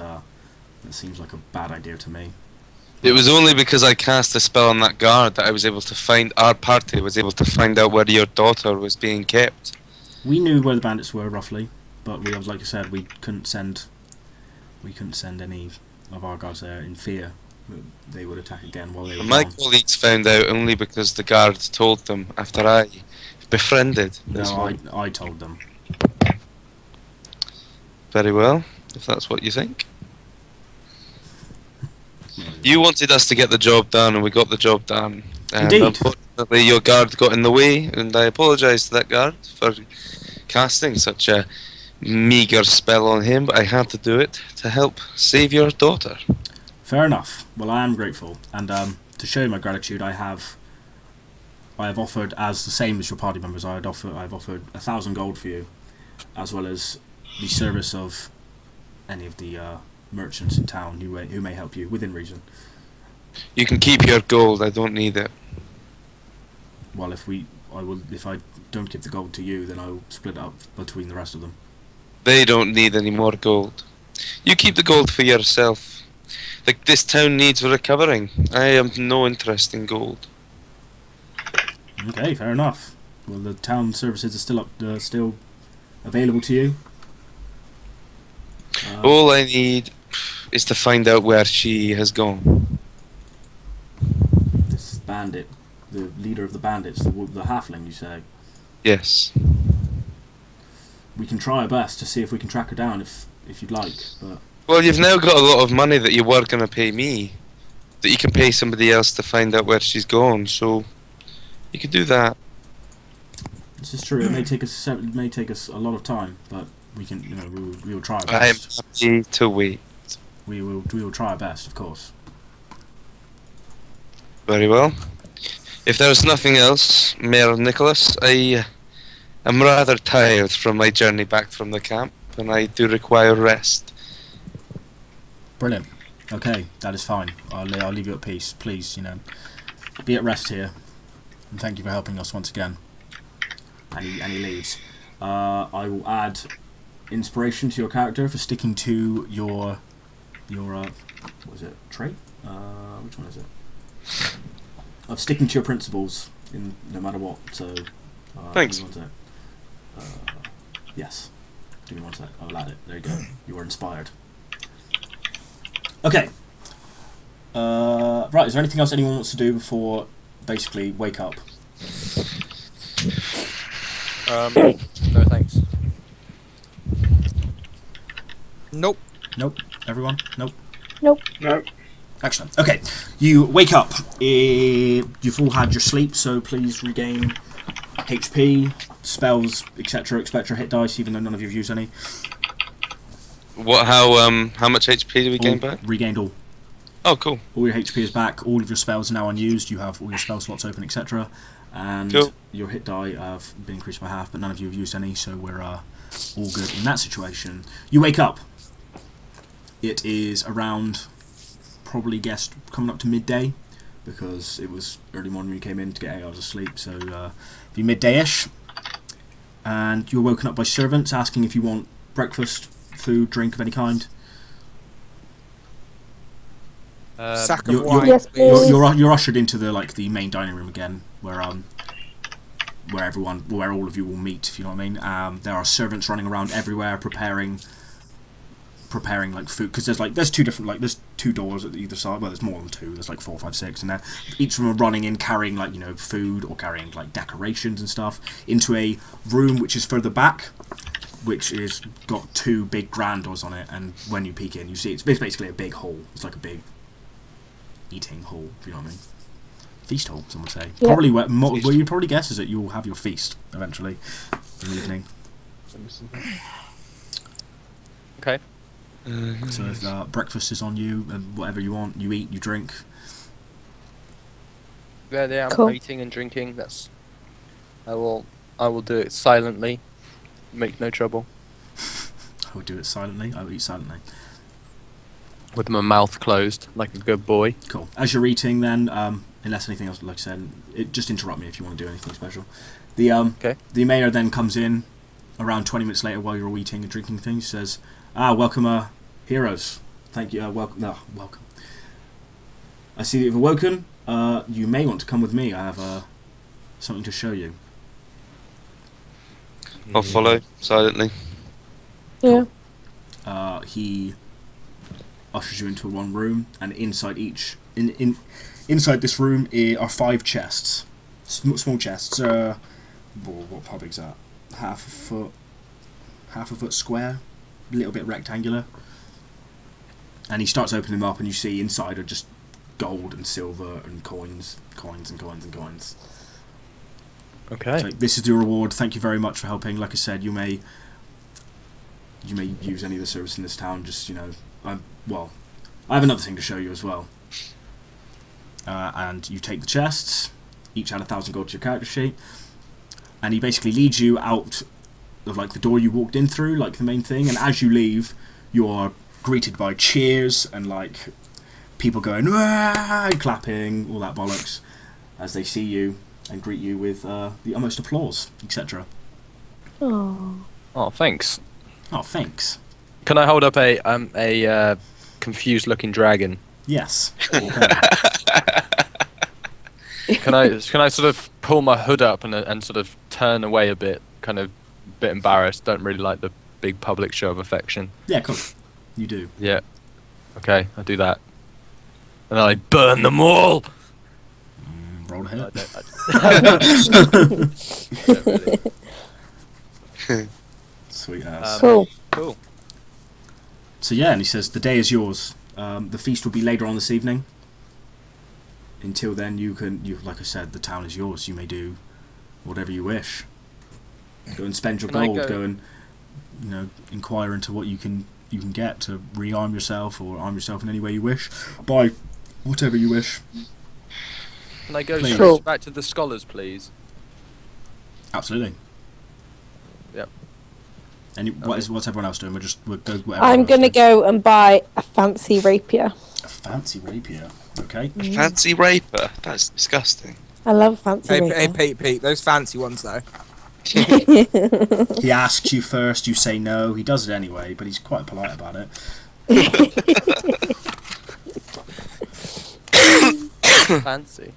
S1: seems like a bad idea to me.
S5: It was only because I cast a spell on that guard that I was able to find, our party was able to find out where your daughter was being kept.
S1: We knew where the bandits were roughly, but like I said, we couldn't send any of our guards there in fear that they would attack again while they were
S5: My
S1: gone.
S5: colleagues found out only because the guard told them after I befriended this
S1: No,
S5: one.
S1: I told them.
S5: Very well, if that's what you think. You wanted us to get the job done, and we got the job done. And
S1: Indeed.
S5: unfortunately, your guard got in the way, and I apologise to that guard for casting such a meagre spell on him, but I had to do it to help save your daughter.
S1: Fair enough. Well, I am grateful, and to show my gratitude, I have offered, as the same as your party members, I've offered 1,000 gold for you, as well as the service of any of the merchants in town who may help you within reason.
S5: You can keep your gold. I don't need it.
S1: Well, if I don't give the gold to you, then I'll split it up between the rest of them.
S5: They don't need any more gold. You keep the gold for yourself. This town needs recovering. I have no interest in gold.
S1: Okay, fair enough. Well, the town services are still available to you.
S5: All I need is to find out where she has gone.
S1: This bandit, the leader of the bandits, the halfling, you say?
S5: Yes.
S1: We can try our best to see if we can track her down if you'd like, but...
S5: Well, you've now got a lot of money that you were going to pay me, that you can pay somebody else to find out where she's gone, so you could do that.
S1: This is true. It may take us a lot of time, but we can, we will try our
S5: I am
S1: best.
S5: happy to wait.
S1: We will try our best, of course.
S5: Very well. If there's nothing else, Mayor Nicholas, I am rather tired from my journey back from the camp, and I do require rest.
S1: Brilliant. Okay, that is fine. I'll leave you at peace. Please, be at rest here, and thank you for helping us once again. And he leaves. I will add inspiration to your character for sticking to your what is it, trait? Which one is it? Of sticking to your principles in no matter what. So
S5: Thanks.
S1: give me one sec. Yes. Give me one sec. I'll add it. There you go. You are inspired. Okay. Right. Is there anything else anyone wants to do before basically wake up?
S9: No thanks.
S4: Nope.
S1: Nope. Everyone? Nope.
S2: Nope.
S7: No.
S1: Excellent. Okay, you wake up. You've all had your sleep, so please regain HP, spells, etc., etc. Hit dice, even though none of you have used any.
S5: How much HP do we gain back?
S1: Regained all.
S5: Oh, cool.
S1: All your HP is back. All of your spells are now unused. You have all your spell slots open, etc. And
S5: Cool.
S1: your hit die have been increased by half, but none of you have used any, so we're all good in that situation. You wake up. It is around, probably guessed, coming up to midday, because it was early morning when you came in to get 8 hours of sleep, so be midday-ish. And you're woken up by servants asking if you want breakfast, food, drink of any kind.
S4: Sack of
S1: You're,
S4: wine.
S2: Yes, please.
S1: you're ushered into the main dining room again, where all of you will meet, if you know what I mean. There are servants running around everywhere preparing like food, because there's two different, there's two doors at either side. Well, there's more than two. There's 4, 5, 6, and each of them are running in carrying food or carrying decorations and stuff into a room which is further back, which is got 2 big grand doors on it. And when you peek in, you see it's basically a big hall. It's like a big eating hall, if you know what I mean. Feast hall, some would say.
S2: Yeah.
S1: Probably where you'd probably guess is that you'll have your feast eventually in the evening.
S9: Okay.
S1: So if breakfast is on you, and whatever you want, you eat, you drink.
S9: Yeah, I'm
S2: Cool.
S9: eating and drinking. I will do it silently. Make no trouble.
S1: I would do it silently. I would eat silently.
S9: With my mouth closed, like a good boy.
S1: Cool. As you're eating, then, unless anything else, like I said, just interrupt me if you want to do anything special. The mayor then comes in around 20 minutes later while you're all eating and drinking things. Says, welcome, heroes. Thank you. Welcome. Welcome. I see that you've awoken. You may want to come with me. I have something to show you.
S5: I'll follow silently.
S2: Yeah.
S1: He ushers you into one room, and inside inside this room are 5 chests, small chests. What how big's that? Half a foot square, a little bit rectangular. And he starts opening them up, and you see inside are just gold and silver and coins.
S9: Okay.
S1: So this is the reward. Thank you very much for helping. Like I said, you may use any of the service in this town. Just I have another thing to show you as well. And you take the chests, each add 1,000 gold to your character sheet, and he basically leads you out of like the door you walked in through, like the main thing. And as you leave, you are greeted by cheers and like people going "Wah!" clapping, all that bollocks, as they see you and greet you with the utmost applause, etc.
S2: Oh.
S9: Oh, thanks.
S1: Oh, thanks.
S9: Can I hold up a confused-looking dragon?
S1: Yes.
S9: Can I sort of pull my hood up and sort of turn away a bit, kind of a bit embarrassed? Don't really like the big public show of affection.
S1: Yeah, cool. You do.
S9: Yeah. Okay, I do that. And I burn them all.
S1: Roll a hit.
S9: I don't really.
S1: Sweet ass.
S2: Cool.
S9: Cool.
S1: So yeah, and he says the day is yours. The feast will be later on this evening. Until then, like I said, the town is yours. You may do whatever you wish. Go and spend your gold. Go and inquire into what you can get to rearm yourself or arm yourself in any way you wish. Buy whatever you wish.
S9: Can I go
S1: Please.
S9: straight back to the scholars, please?
S1: Absolutely.
S9: Yep.
S1: And what's everyone else doing? We'll go. Whatever
S2: I'm
S1: everyone
S2: gonna
S1: else doing.
S2: go and buy a fancy rapier.
S1: A fancy rapier. Okay.
S5: A fancy raper? That's disgusting.
S2: I love a fancy
S4: Hey,
S2: rapier.
S4: Pete, those fancy ones though.
S1: He asks you first. You say no. He does it anyway, but he's quite polite about it.
S9: Fancy.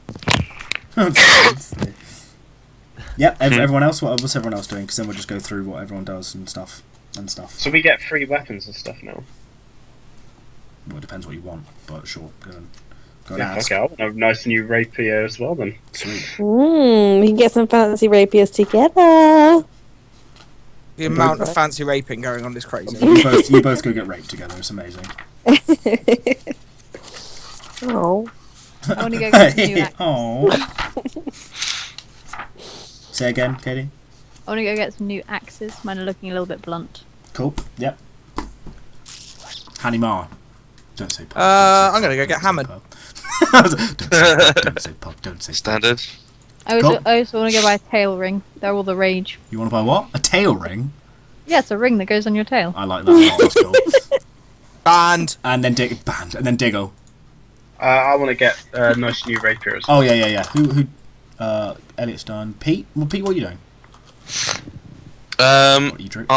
S1: Yep. Everyone else. What's everyone else doing? Because then we'll just go through what everyone does and stuff.
S7: So we get free weapons and stuff now.
S1: Well, it depends what you want, but sure. Go and
S7: Yeah,
S1: ask.
S7: okay, I want a nice new rapier as well then.
S1: Sweet.
S2: We can get some fancy rapiers together.
S4: The amount of fancy raping going on is crazy.
S1: You both go get raped together. It's amazing.
S2: Oh.
S6: I want to go get some new axes.
S1: Oh. Say again, Katie.
S6: I want to go get some new axes. Mine are looking a little bit blunt.
S1: Cool. Yep. Hanimar. Don't say pub.
S4: I'm gonna go get hammered.
S1: Don't say pub. Don't say pub.
S5: Standard.
S6: I
S1: Cool.
S6: also want to go buy a tail ring. They're all the rage.
S1: You want to buy what? A tail ring?
S6: Yeah, it's a ring that goes on your tail.
S1: I like that a lot. That's cool.
S4: Banned.
S1: And then Diggle.
S7: I want to get a nice new rapier as well.
S1: Oh yeah. Who? Elliot's done. Pete. Well, Pete, what are you doing? What are you drinking?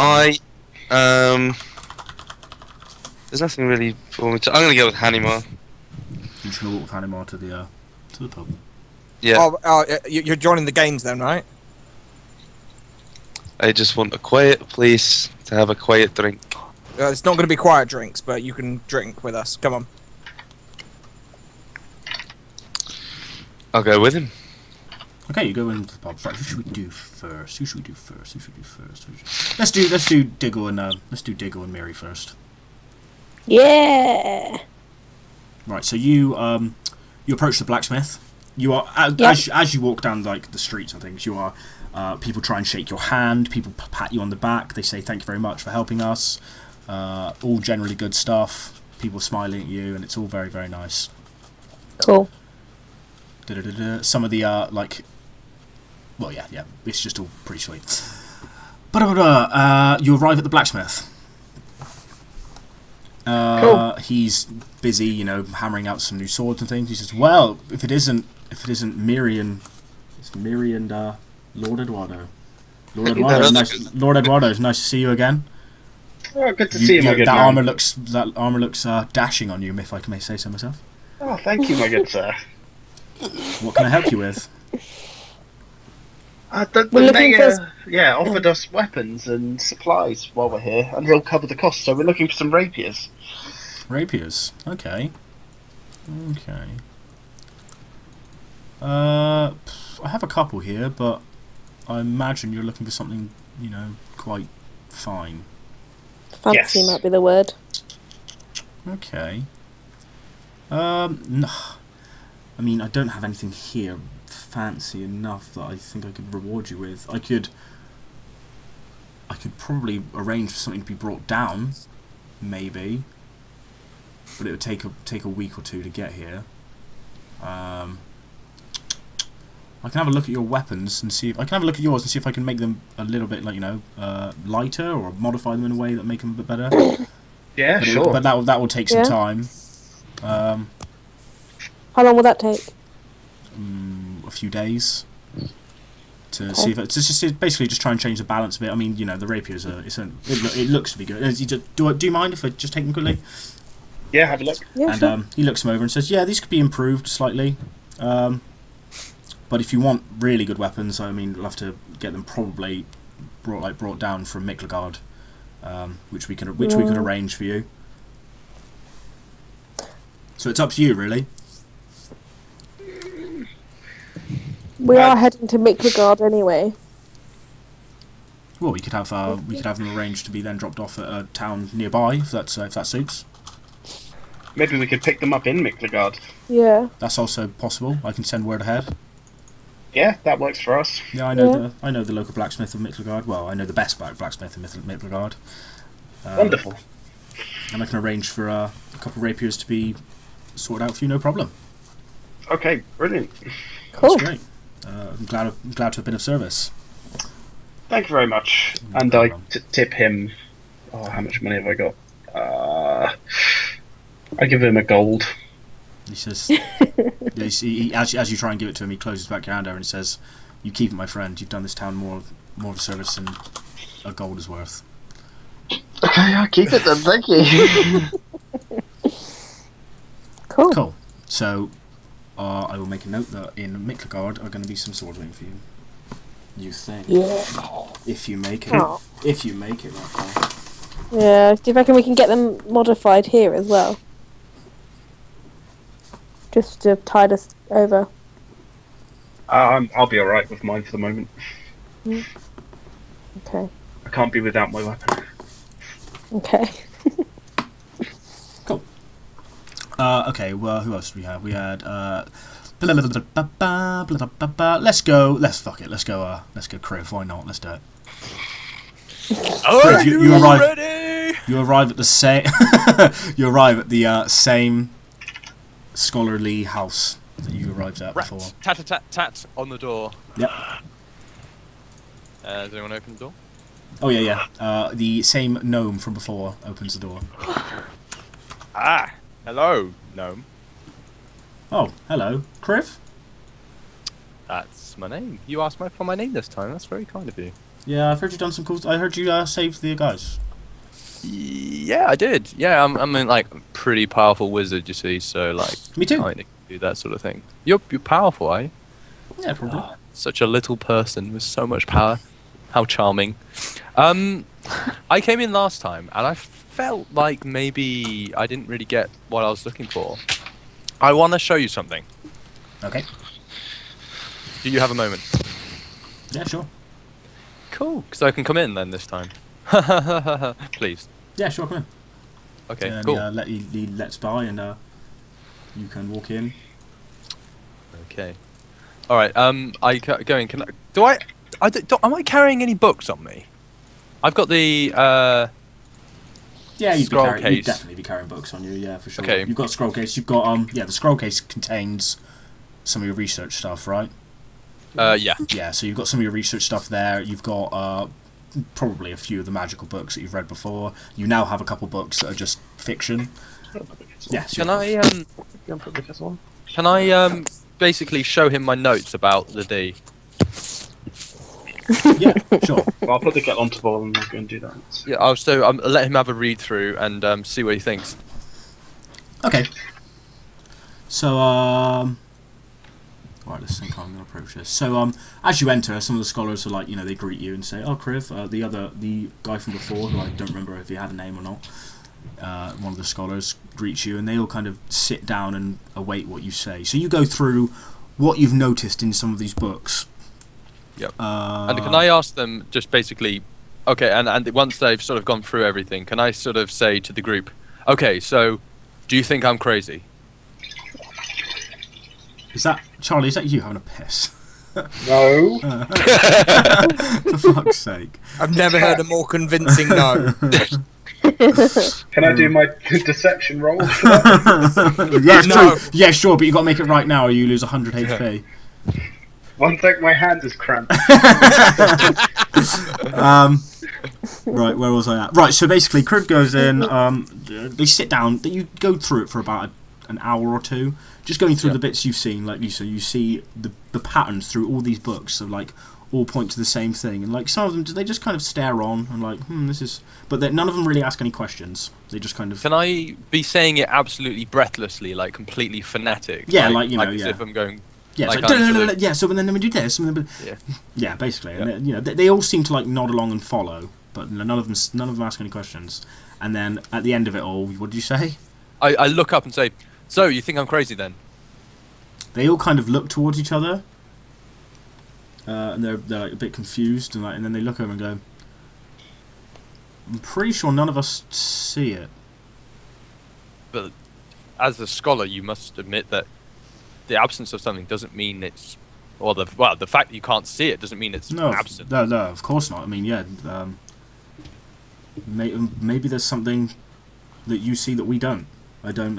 S5: There's nothing really for me to. I'm gonna go with Hanimar.
S1: You're just gonna walk with Hanimar to the pub.
S5: Yeah.
S4: You're joining the games then, right?
S5: I just want a quiet place to have a quiet drink.
S4: It's not going to be quiet drinks, but you can drink with us. Come on.
S5: I'll go with him.
S1: Okay, you go into the pub. Right, who should we do first? Let's do Diggle and Mary first.
S2: Yeah.
S1: Right, so you you approach the blacksmith. You are
S2: Yep.
S1: as you walk down like the streets and things. You are people try and shake your hand. People pat you on the back. They say thank you very much for helping us. All generally good stuff. People smiling at you, and it's all very, very nice.
S2: Cool.
S1: Some of the well, yeah, it's just all pretty sweet. You arrive at the blacksmith.
S2: Cool.
S1: He's busy, you know, hammering out some new swords and things. He says, "Well, if it isn't Mirian, it's Miri and Lord Eduardo. Lord Eduardo, it's nice to see you again.
S7: Oh, good to see you, my good
S1: that
S7: man.
S1: armor looks dashing on you, if I may say so myself.
S7: Oh, thank you, my good sir.
S1: What can I help you with?
S7: The
S2: We're looking
S7: mayor, offered us weapons and supplies while we're here, and he'll cover the cost. So we're looking for some rapiers.
S1: Rapiers. Okay. I have a couple here, but I imagine you're looking for something, you know, quite fine.
S2: Fancy
S7: Yes.
S2: might be the word.
S1: Okay. No. I mean, I don't have anything here fancy enough that I think I could reward you with. I could probably arrange for something to be brought down, maybe, but it would take a week or two to get here. I can have a look at your weapons and see if I can have a look at yours and see if I can make them a little bit, like, you know, lighter, or modify them in a way that make them a bit better.
S7: Yeah,
S1: But
S7: sure.
S1: but that will take some
S2: Yeah.
S1: time.
S2: How long will that take?
S1: A few days to see if it's just basically just try and change the balance a bit. I mean, you know, the rapiers it looks to be good. Do you mind if I just take them quickly?
S7: Yeah, have a look.
S2: Yeah,
S1: And
S2: sure.
S1: he looks them over and says, "Yeah, these could be improved slightly. But if you want really good weapons, I mean, we'll have to get them probably brought down from Miklagard, which we could arrange for you. So it's up to you, really."
S2: We are heading to Miklagard anyway.
S1: Well, we could have them arranged to be then dropped off at a town nearby, if that suits.
S7: Maybe we could pick them up in Miklagard.
S2: Yeah.
S1: That's also possible. I can send word ahead.
S7: Yeah, that works for us.
S1: Yeah, I know the local blacksmith of Miklagard. Well, I know the best blacksmith of Miklagard.
S7: Wonderful.
S1: And I can arrange for a couple of rapiers to be sorted out for you, no problem.
S7: Okay, brilliant.
S2: Cool.
S1: That's great. I'm glad to have been of service.
S7: Thank you very much. And I tip him. Oh, how much money have I got? I give him a gold.
S1: He says, as you try and give it to him, he closes back your hand over and says, "You keep it, my friend. You've done this town more of a service than a gold is worth."
S7: Okay, I'll keep it then. Thank you.
S2: Cool.
S1: So, I will make a note that in Miklagard are going to be some swords waiting for you. You think?
S2: Yeah.
S1: If you make it.
S2: Oh.
S1: If you make it that far.
S2: Yeah. Do you reckon we can get them modified here as well? Just to tide us over.
S7: I'll be alright with mine for the moment.
S2: Okay.
S7: I can't be without my weapon.
S2: Okay.
S1: Cool. Okay, well, who else do we have? We had, let's go, fuck it, let's go Kriv, why not, let's do it.
S9: Are
S1: you
S9: you
S1: arrive-
S9: ready?
S1: You arrive at the same, same scholarly house that you arrived at before.
S9: Rat, tat tat tat tat on the door.
S1: Yep.
S9: Does anyone open the door?
S1: Oh yeah. The same gnome from before opens the door.
S9: Ah, hello, gnome.
S1: Oh, hello, Kriv?
S9: That's my name. You asked for my name this time. That's very kind of you.
S1: Yeah, I've heard you done some cool. I heard you saved the guys.
S9: Yeah, I did. Yeah, I'm like a pretty powerful wizard, you see. So like,
S1: Me too.
S9: kind of do that sort of thing. You're powerful, are you?
S1: Yeah, probably.
S9: Such a little person with so much power. How charming. I came in last time and I felt like maybe I didn't really get what I was looking for. I want to show you something.
S1: Okay.
S9: Do you have a moment?
S1: Yeah, sure.
S9: Cool, because I can come in then this time. Please.
S1: Yeah, sure, come in.
S9: Okay,
S1: And
S9: cool.
S1: he lets by and you can walk in.
S9: Okay. All right. Going. Can I? Do I? Am I carrying any books on me? I've got the.
S1: Yeah,
S9: Scroll
S1: you'd
S9: case.
S1: definitely be carrying books on you. Yeah, for sure.
S9: Okay.
S1: You've got a scroll case. You've got the scroll case contains some of your research stuff, right?
S9: Yeah.
S1: Yeah, so you've got some of your research stuff there. You've got probably a few of the magical books that you've read before. You now have a couple books that are just fiction. Yes.
S9: Can I basically show him my notes about the D?
S1: Yeah, sure.
S7: Well, I'll put the kettle on to boil and I'll go and do that.
S9: Yeah. I'll let him have a read through and see what he thinks.
S1: Okay. So, right, let's think how I'm going to approach this. So, as you enter, some of the scholars are like, they greet you and say, "Oh, Kriv," the guy from before, who I don't remember if he had a name or not, one of the scholars greets you, and they all kind of sit down and await what you say. So you go through what you've noticed in some of these books.
S9: Yep. And can I ask them just basically, okay, and once they've sort of gone through everything, can I sort of say to the group, okay, so do you think I'm crazy?
S1: Charlie, is that you having a piss?
S7: No.
S1: For fuck's sake.
S4: I've never heard a more convincing no.
S7: Can I do my deception roll?
S1: Yeah, no. True. Yeah, sure, but you got to make it right now or you lose 100 HP.
S7: One thing, my hand is cramped.
S1: Right, where was I at? Right, so basically, Kriv goes in, they sit down, you go through it for about an hour or two, just going through the bits you've seen, like you see the patterns through all these books of like all point to the same thing, and like some of them, they just kind of stare on and like, this is, but none of them really ask any questions. They just kind of.
S9: Can I be saying it absolutely breathlessly, like completely fanatic?
S1: Yeah,
S9: as if I'm going.
S1: Yeah,
S9: like
S1: yeah. So then we do this. Yeah, basically, and they all seem to like nod along and follow, but none of them ask any questions. And then at the end of it all, what did you say?
S9: I look up and say, "So you think I'm crazy then?"
S1: They all kind of look towards each other, and they're like a bit confused, and then they look over and go, "I'm pretty sure none of us see it."
S9: But as a scholar, you must admit that the absence of something doesn't mean it's, or the fact that you can't see it doesn't mean it's absent.
S1: No, of course not. I mean, yeah, maybe there's something that you see that we don't. I don't.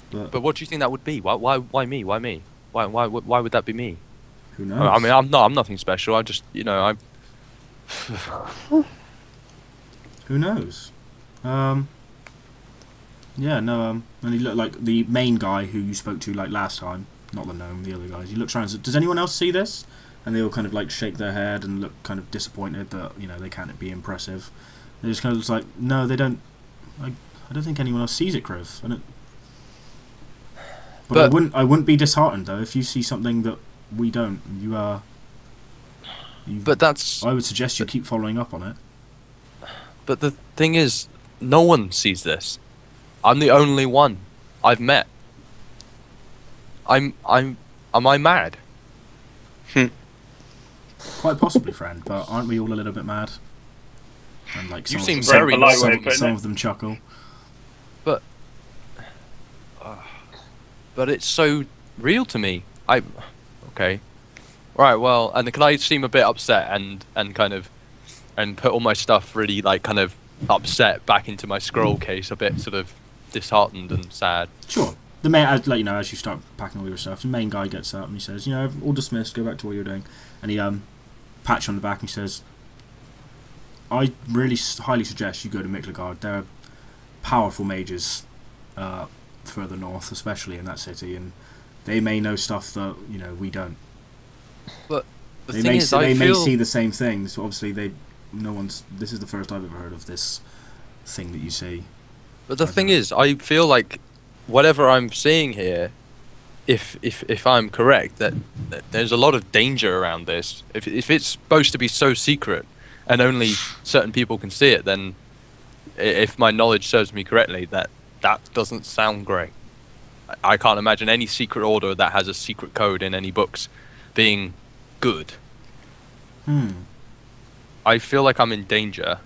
S9: But what do you think that would be? Why me? Why me? Why would that be me?
S1: Who knows?
S9: I mean, I'm nothing special. I just, I'm.
S1: Who knows? Yeah, no, and he looked like the main guy who you spoke to like last time, not the gnome, the other guys. He looks around and says, "Does anyone else see this?" And they all kind of like shake their head and look kind of disappointed that, they can't be impressive. They just kind of looks like, no, they don't. I don't think anyone else sees it, Kriv. But I wouldn't be disheartened though if you see something that we don't.
S9: But that's.
S1: I would suggest you keep following up on it.
S9: But the thing is, no one sees this. I'm the only one I've met. Am I mad?
S1: Quite possibly, friend. But aren't we all a little bit mad? And like
S9: You seem
S7: very
S1: some of them chuckle.
S9: But it's so real to me. Okay. Right, well, and can I seem a bit upset and kind of put all my stuff really like kind of upset back into my scroll case, a bit sort of disheartened and sad.
S1: Sure. The main, as you start packing all your stuff, the main guy gets up and he says, all dismissed, go back to what you're doing. And he pats you on the back and he says, I really highly suggest you go to Miklagard. There are powerful mages further north, especially in that city, and they may know stuff that we don't.
S9: But
S1: they may see the same things. Obviously, this is the first I've ever heard of this thing that you see.
S9: But the thing is, I feel like whatever I'm seeing here, if I'm correct, that there's a lot of danger around this. If it's supposed to be so secret and only certain people can see it, then if my knowledge serves me correctly, that doesn't sound great. I can't imagine any secret order that has a secret code in any books being good. I feel like I'm in danger.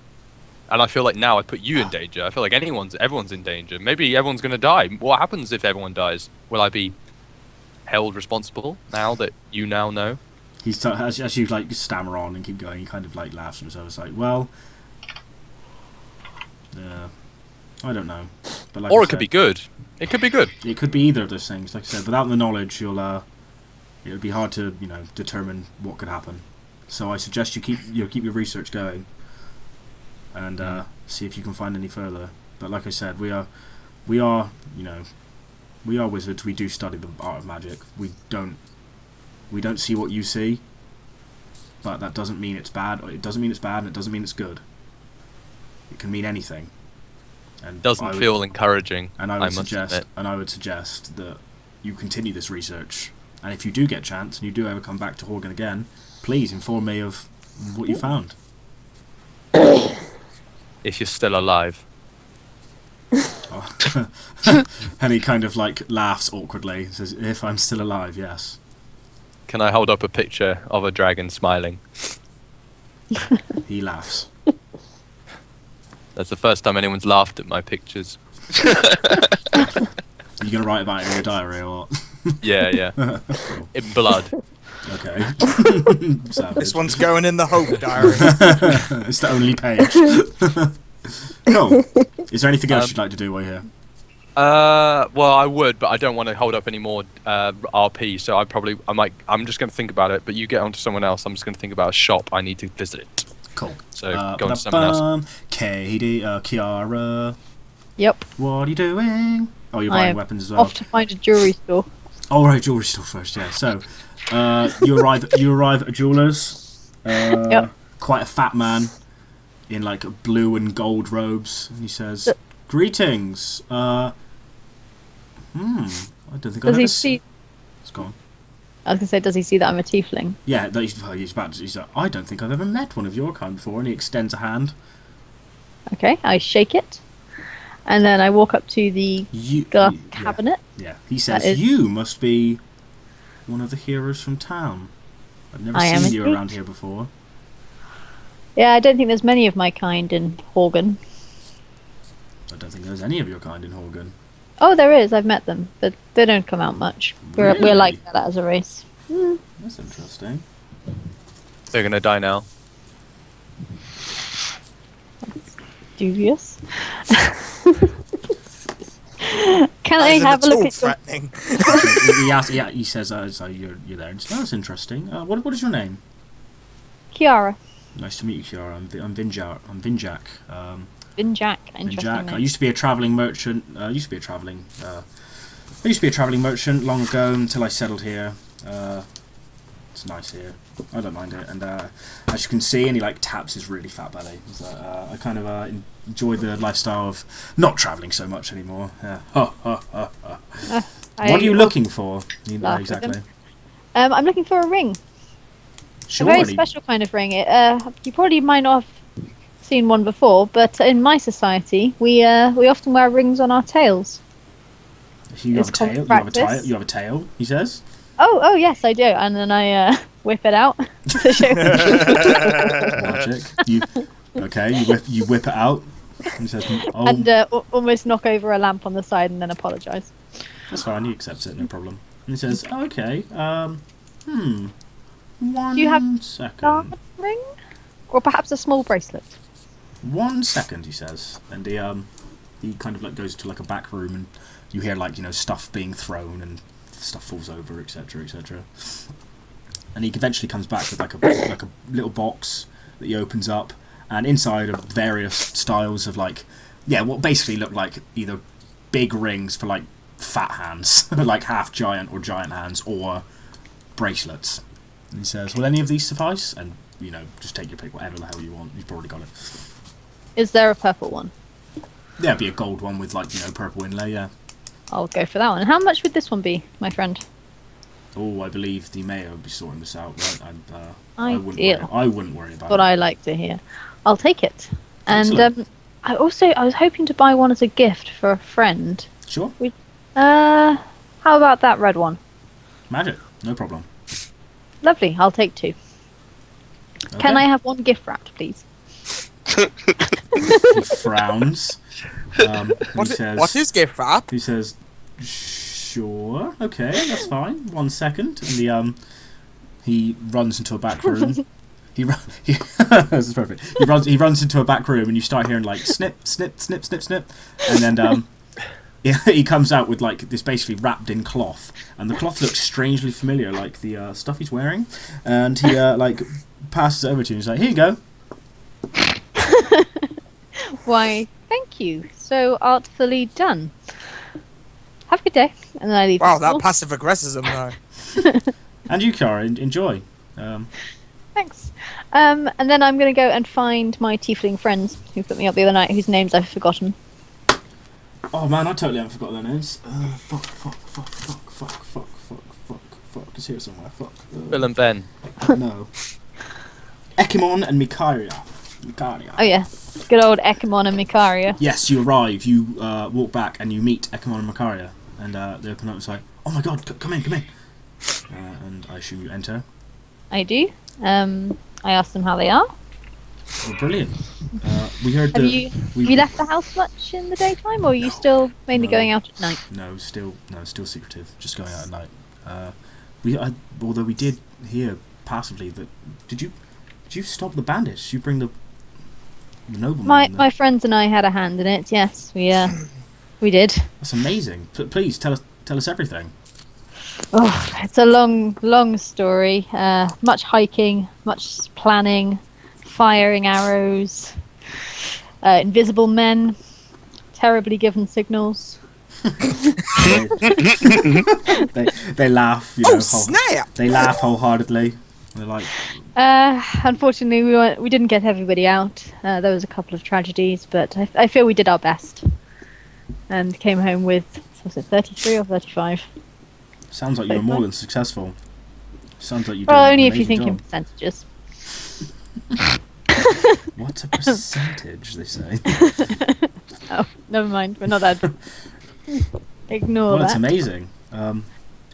S9: And I feel like now I put you in danger. I feel like everyone's in danger. Maybe everyone's going to die. What happens if everyone dies? Will I be held responsible now that you now know.
S1: He's as you like stammer on and keep going, he kind of like laughs at himself. It's like, well, I don't know, but like
S9: Or
S1: I
S9: it could
S1: said,
S9: be good. It could be good.
S1: It could be either of those things. Like I said, without the knowledge, it would be hard to determine what could happen. So I suggest you keep your research going, and see if you can find any further. But like I said, we are wizards. We do study the art of magic. We don't see what you see, but that doesn't mean it's bad. It doesn't mean it's bad, and it doesn't mean it's good. It can mean anything. And
S9: Doesn't feel encouraging.
S1: And I
S9: must
S1: would
S9: admit.
S1: suggest that you continue this research. And if you do get a chance and you do ever come back to Horgan again, please inform me of what you found.
S9: If you're still alive.
S1: Oh. And he kind of like laughs awkwardly and says, "If I'm still alive, yes."
S9: Can I hold up a picture of a dragon smiling?
S1: He laughs.
S9: That's the first time anyone's laughed at my pictures.
S1: Are you going to write about it in your diary or what?
S9: Yeah.
S1: Cool.
S9: In blood.
S1: Okay. Savage.
S4: This one's going in the Hope diary.
S1: It's the only page. Cool. Is there anything else you'd like to do while you're here?
S9: Well, I would, but I don't want to hold up any more RP, so I'm just going to think about it, but you get on to someone else. I'm just going to think about a shop I need to visit.
S1: Cool.
S9: So go on to someone else.
S1: Katie, Kiara.
S6: Yep.
S1: What are you doing? Oh, you're
S6: I
S1: buying
S6: am
S1: weapons as well.
S6: off to find a jewelry store.
S1: Oh, right, jewelry store first, yeah. So, you arrive at a jeweler's.
S6: Yep.
S1: Quite a fat man in like blue and gold robes, and he says, "Greetings. I don't think I've
S6: Does he
S1: ever
S6: see?
S1: It's gone.
S6: I was gonna say, does he see that I'm a tiefling?
S1: Yeah, he's about to. He's like, I don't think I've ever met one of your kind before, and he extends a hand.
S6: Okay, I shake it, and then I walk up to the glass cabinet.
S1: Yeah, he says,
S6: That is-
S1: "You must be one of the heroes from town. I've never
S6: I am
S1: seen you
S6: indeed.
S1: around here before."
S6: Yeah, I don't think there's many of my kind in Horgan.
S1: I don't think there's any of your kind in Horgan.
S6: Oh, there is. I've met them, but they don't come out much. We're
S1: Really?
S6: like that as a race.
S1: That's interesting.
S9: They're going to die now.
S6: Dubious. Can I have a look at your...
S4: threatening.
S1: he says, "So you're there." And says, "Oh, that's interesting. What is your name?"
S6: Kiara?
S1: Nice to meet you, Kiara. I'm Vinjak.
S6: Vinjak. Interesting
S1: Vinjak. I
S6: name.
S1: used to be a travelling merchant. I used to be a travelling merchant long ago until I settled here. It's nice here. I don't mind it. And as you can see, and he like taps his really fat belly. He's like, I kind of enjoy the lifestyle of not travelling so much anymore. What are you looking for? You know,
S6: laugh at
S1: exactly.
S6: him. I'm looking for a ring.
S1: Sure.
S6: A very special kind of ring. You probably might not have seen one before, but in my society, we often wear rings on our tails.
S1: You have
S6: It's
S1: a tail.
S6: common practice.
S1: You have a tail. He says.
S6: Oh yes, I do. And then I whip it out to show.
S1: Logic. You whip it out. And he says, "Oh,
S6: And almost knock over a lamp on the side, and then apologise.
S1: that's fine." He accepts it, no problem. And he says, "Okay. One
S6: Do you have
S1: second.
S6: Diamond ring, or perhaps a small bracelet?
S1: 1 second," he says, and he kind of like goes to like a back room, and you hear like stuff being thrown and stuff falls over, etc., etc. And he eventually comes back with like a little box that he opens up, and inside are various styles of what basically look like either big rings for like fat hands, like half giant or giant hands, or bracelets. And he says, "Will any of these suffice?" And just take your pick, whatever the hell you want. You've already got it.
S6: Is there a purple one?
S1: There'd be a gold one with purple inlay, yeah.
S6: I'll go for that one. And how much would this one be, my friend?
S1: Oh, I believe the mayor would be sorting this out, right? I
S6: Ideal.
S1: wouldn't worry about
S6: What
S1: it.
S6: I like to hear. I'll take it. And
S1: Excellent.
S6: I was hoping to buy one as a gift for a friend.
S1: Sure.
S6: How about that red one?
S1: Magic, no problem.
S6: Lovely. I'll take 2.
S1: Okay.
S6: Can I have one gift wrapped, please?
S1: He frowns. He says,
S4: What is gift wrap?
S1: He says, "Shh, Sure. Okay, that's fine. 1 second. And he runs into a back room. This is perfect. He runs into a back room, and you start hearing like snip, snip, snip, snip, snip, and then he comes out with like this basically wrapped in cloth, and the cloth looks strangely familiar, like the stuff he's wearing, and he like passes it over to you. And he's like, "Here you go."
S6: Why, thank you. So artfully done. Have a good day. And then I leave.
S4: Wow,
S6: the school.
S4: that passive aggressivism though.
S1: And you, Kiara, enjoy.
S6: Thanks. And then I'm going to go and find my tiefling friends who put me up the other night, whose names I've forgotten.
S1: Oh man, I totally haven't forgotten their names. Fuck. It's here somewhere. Fuck.
S9: Bill and Ben.
S1: No. Ekimon and Mikaria.
S6: Oh yeah, good old Ekimon and Mikaria.
S1: Yes, you arrive. You walk back and you meet Ekimon and Makaria, and they open up and say, "Oh my God, come in." And I assume you enter.
S6: I do. I asked them how they are.
S1: Oh, brilliant. We heard
S6: Have you left the house much in the daytime, or are you still mainly going out at night?
S1: No, still secretive. Just going out at night. Although we did hear passively that did you stop the bandits? Did you bring the nobleman?
S6: My friends and I had a hand in it. Yes, we did.
S1: That's amazing. Please tell us everything.
S6: Oh, it's a long story. Much hiking, much planning, firing arrows, invisible men, terribly given signals.
S1: they laugh. You know,
S4: snap!
S1: They laugh wholeheartedly. They're like.
S6: Unfortunately, we didn't get everybody out. There was a couple of tragedies, but I feel we did our best, and came home with, was it 33 or 35?
S1: Sounds like you were more than successful. Sounds like you.
S6: Well, only if you think in percentages.
S1: What's a percentage? They say.
S6: Oh, never mind. We're not that. Ignore
S1: well,
S6: that.
S1: that's amazing.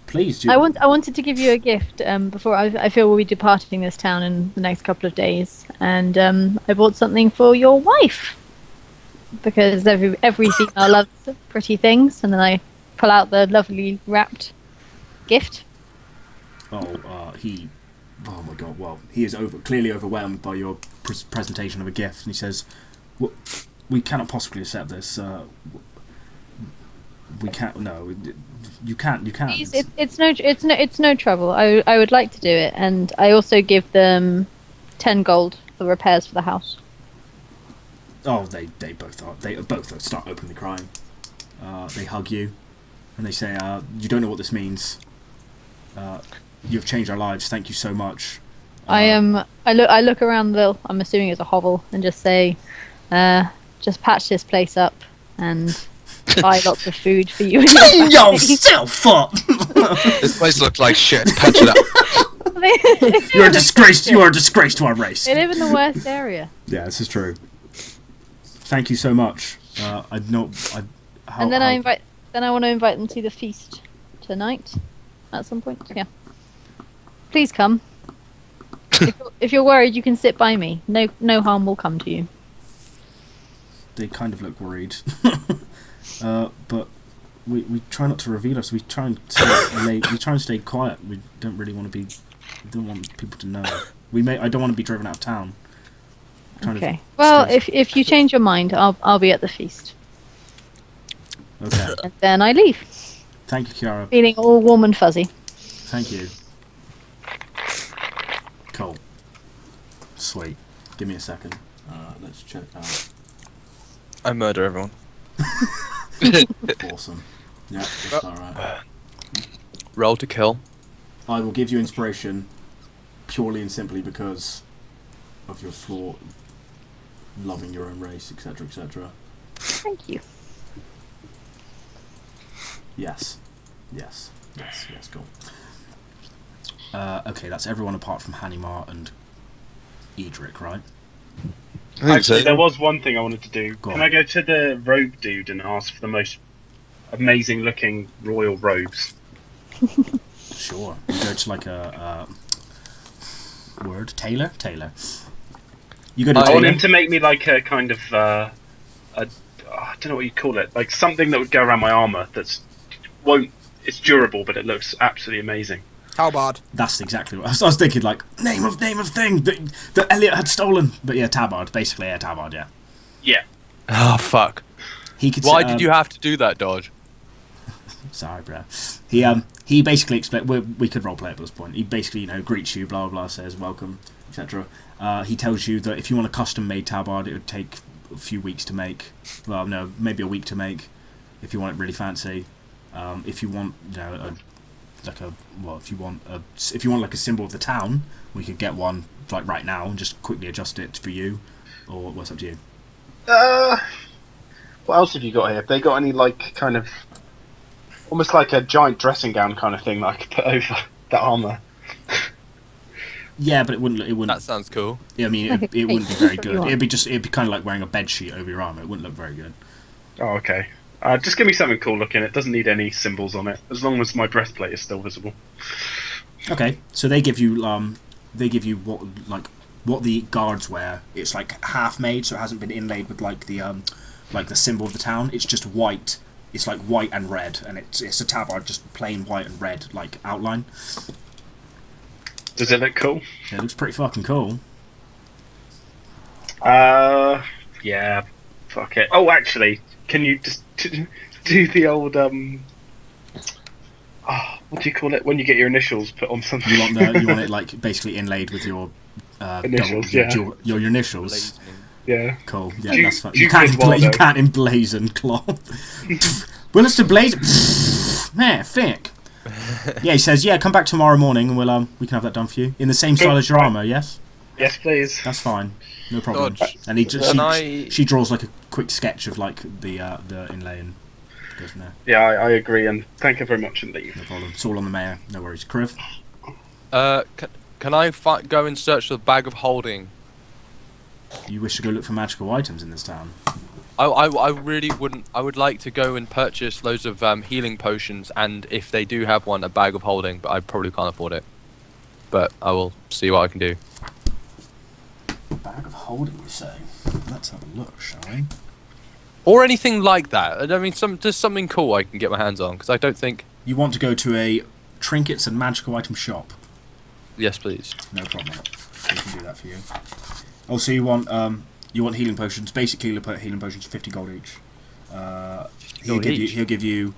S1: Please do.
S6: I wanted to give you a gift before I feel we'll be departing this town in the next couple of days, and I bought something for your wife because every female loves pretty things, and then I pull out the lovely wrapped gift.
S1: Oh my God! Well, he is clearly overwhelmed by your presentation of a gift, and he says, "We cannot possibly accept this. We can't. No, you can't. You can't."
S6: Please, it's no trouble. I would like to do it, and I also give them 10 gold for repairs for the house.
S1: Oh, they both start openly crying. They hug you, and they say, "You don't know what this means. You've changed our lives. Thank you so much."
S6: I look around I'm assuming it's a hovel, and just say, just patch this place up and buy lots of food for you.
S1: Clean yourself up.
S5: This place looks like shit. Patch it up.
S1: You're a disgrace. You are a disgrace to our race.
S6: They live in the worst area.
S1: Yeah, this is true. Thank you so much. I
S6: want to invite them to the feast tonight at some point. Yeah. Please come. If you're worried, you can sit by me. No harm will come to you.
S1: They kind of look worried. But we try not to reveal us. We try and stay quiet. We don't really want to be. We don't want people to know. I don't want to be driven out of town.
S6: Okay. Well, if you change your mind, I'll be at the feast.
S1: Okay.
S6: And then I leave.
S1: Thank you, Kiara.
S6: Feeling all warm and fuzzy.
S1: Thank you. Cool. Sweet. Give me a second. Let's check out.
S9: I murder everyone.
S1: Awesome. Yeah, that's alright.
S9: Roll to kill.
S1: I will give you inspiration purely and simply because of your flaw, loving your own race, etc., etc.
S6: Thank you.
S1: Yes, cool. Okay, that's everyone apart from Hanimar and Edric, right?
S7: Actually, there was one thing I wanted to do.
S1: Go
S7: Can
S1: on.
S7: I go to the robe dude and ask for the most amazing looking royal robes?
S1: Sure. You go to like a tailor. You go to
S7: I want
S1: tailor.
S7: him to make me like a kind of I don't know what you call it, like something that would go around my armor. it's durable, but it looks absolutely amazing.
S4: Tabard.
S1: That's exactly what I was thinking. Like name of thing that Elliot had stolen. But yeah, tabard. Basically, yeah, tabard. Yeah.
S7: Yeah.
S9: Oh fuck!
S1: He could.
S9: Why did you have to do that, Dodge?
S1: Sorry, bro. He basically we could roleplay at this point. He basically greets you, blah blah blah, says welcome, etc. He tells you that if you want a custom made tabard, it would take a few weeks to make. Well, no, maybe a week to make. If you want it really fancy. If you want if you want like a symbol of the town, we could get one like right now and just quickly adjust it for you, or what's up to you.
S7: What else have you got here? Have they got any like kind of almost like a giant dressing gown kind of thing that I could put over that armor?
S1: Yeah, but it wouldn't.
S9: That sounds cool.
S1: Yeah, I mean, it wouldn't be very good. It'd be kind of like wearing a bed sheet over your armor. It wouldn't look very good.
S7: Oh, okay. Just give me something cool looking. It doesn't need any symbols on it, as long as my breastplate is still visible.
S1: Okay, so they give you what the guards wear. It's like half made, so it hasn't been inlaid with like the symbol of the town. It's just white. It's like white and red, and it's a tabard, just plain white and red like outline.
S7: Does it look cool?
S1: Yeah, it looks pretty fucking cool.
S7: Yeah. Fuck it. Oh, actually, can you just do the old what do you call it when you get your initials put on something?
S1: You want it like basically inlaid with your
S7: initials,
S1: your initials.
S7: Yeah.
S1: Cool. Yeah, that's fine. You can't emblazon cloth. Well, it's to blaze. Man, thick. Yeah, he says, yeah, come back tomorrow morning and we can have that done for you in the same style as your armor. Yes.
S7: Yes, please.
S1: That's fine. No problem.
S9: Dodge.
S1: And she draws like a quick sketch of like the inlay and goes from there.
S7: Yeah, I agree, and thank you very much indeed.
S1: No problem. It's all on the mayor. No worries. Kriv?
S9: Can I go and search the bag of holding?
S1: You wish to go look for magical items in this town?
S9: I really wouldn't. I would like to go and purchase loads of healing potions, and if they do have one, a bag of holding, but I probably can't afford it. But I will see what I can do.
S1: Bag of holding, you say? Let's have a look, shall we?
S9: Or anything like that. I mean, just something cool I can get my hands on, because I don't think...
S1: You want to go to a trinkets and magical item shop?
S9: Yes, please.
S1: No problem. We can do that for you. Also, you want healing potions. Basically, you'll put healing potions 50 gold each. He'll give you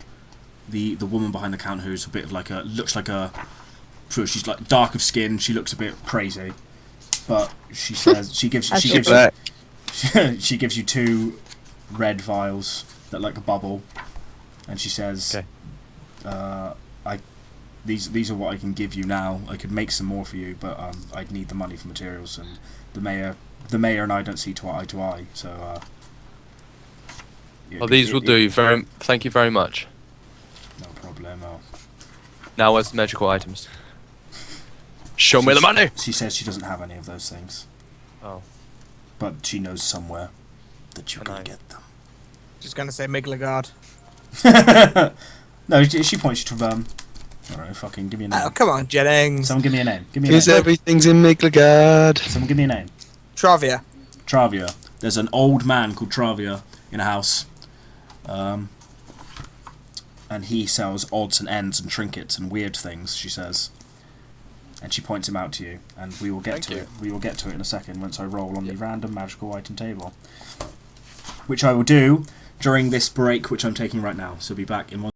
S1: the woman behind the counter who's a bit of like looks like she's like dark of skin. She looks a bit crazy, but she says she gives you 2 red vials that like a bubble, and she says, okay. These are what I can give you now. I could make some more for you, but I'd need the money for materials, and the mayor and I don't see eye to eye. So
S9: these will do. Thank you very much.
S1: No problemo.
S9: Now where's the magical items? Show me the money!
S1: She says she doesn't have any of those things.
S9: Oh.
S1: But she knows somewhere that you can get them.
S4: She's gonna say Miglagard.
S1: No, she points you to I don't know, fucking give me a name.
S4: Oh, come on, Jennings.
S1: Someone give me a name.
S5: Because everything's in Miglagard.
S1: Someone give me a name.
S4: Travia.
S1: Travia. There's an old man called Travia in a house. And he sells odds and ends and trinkets and weird things, she says. And she points him out to you, and we will get to it. We will get to it in a second once I roll on the random magical item table. Which I will do during this break, which I'm taking right now. So be back in 1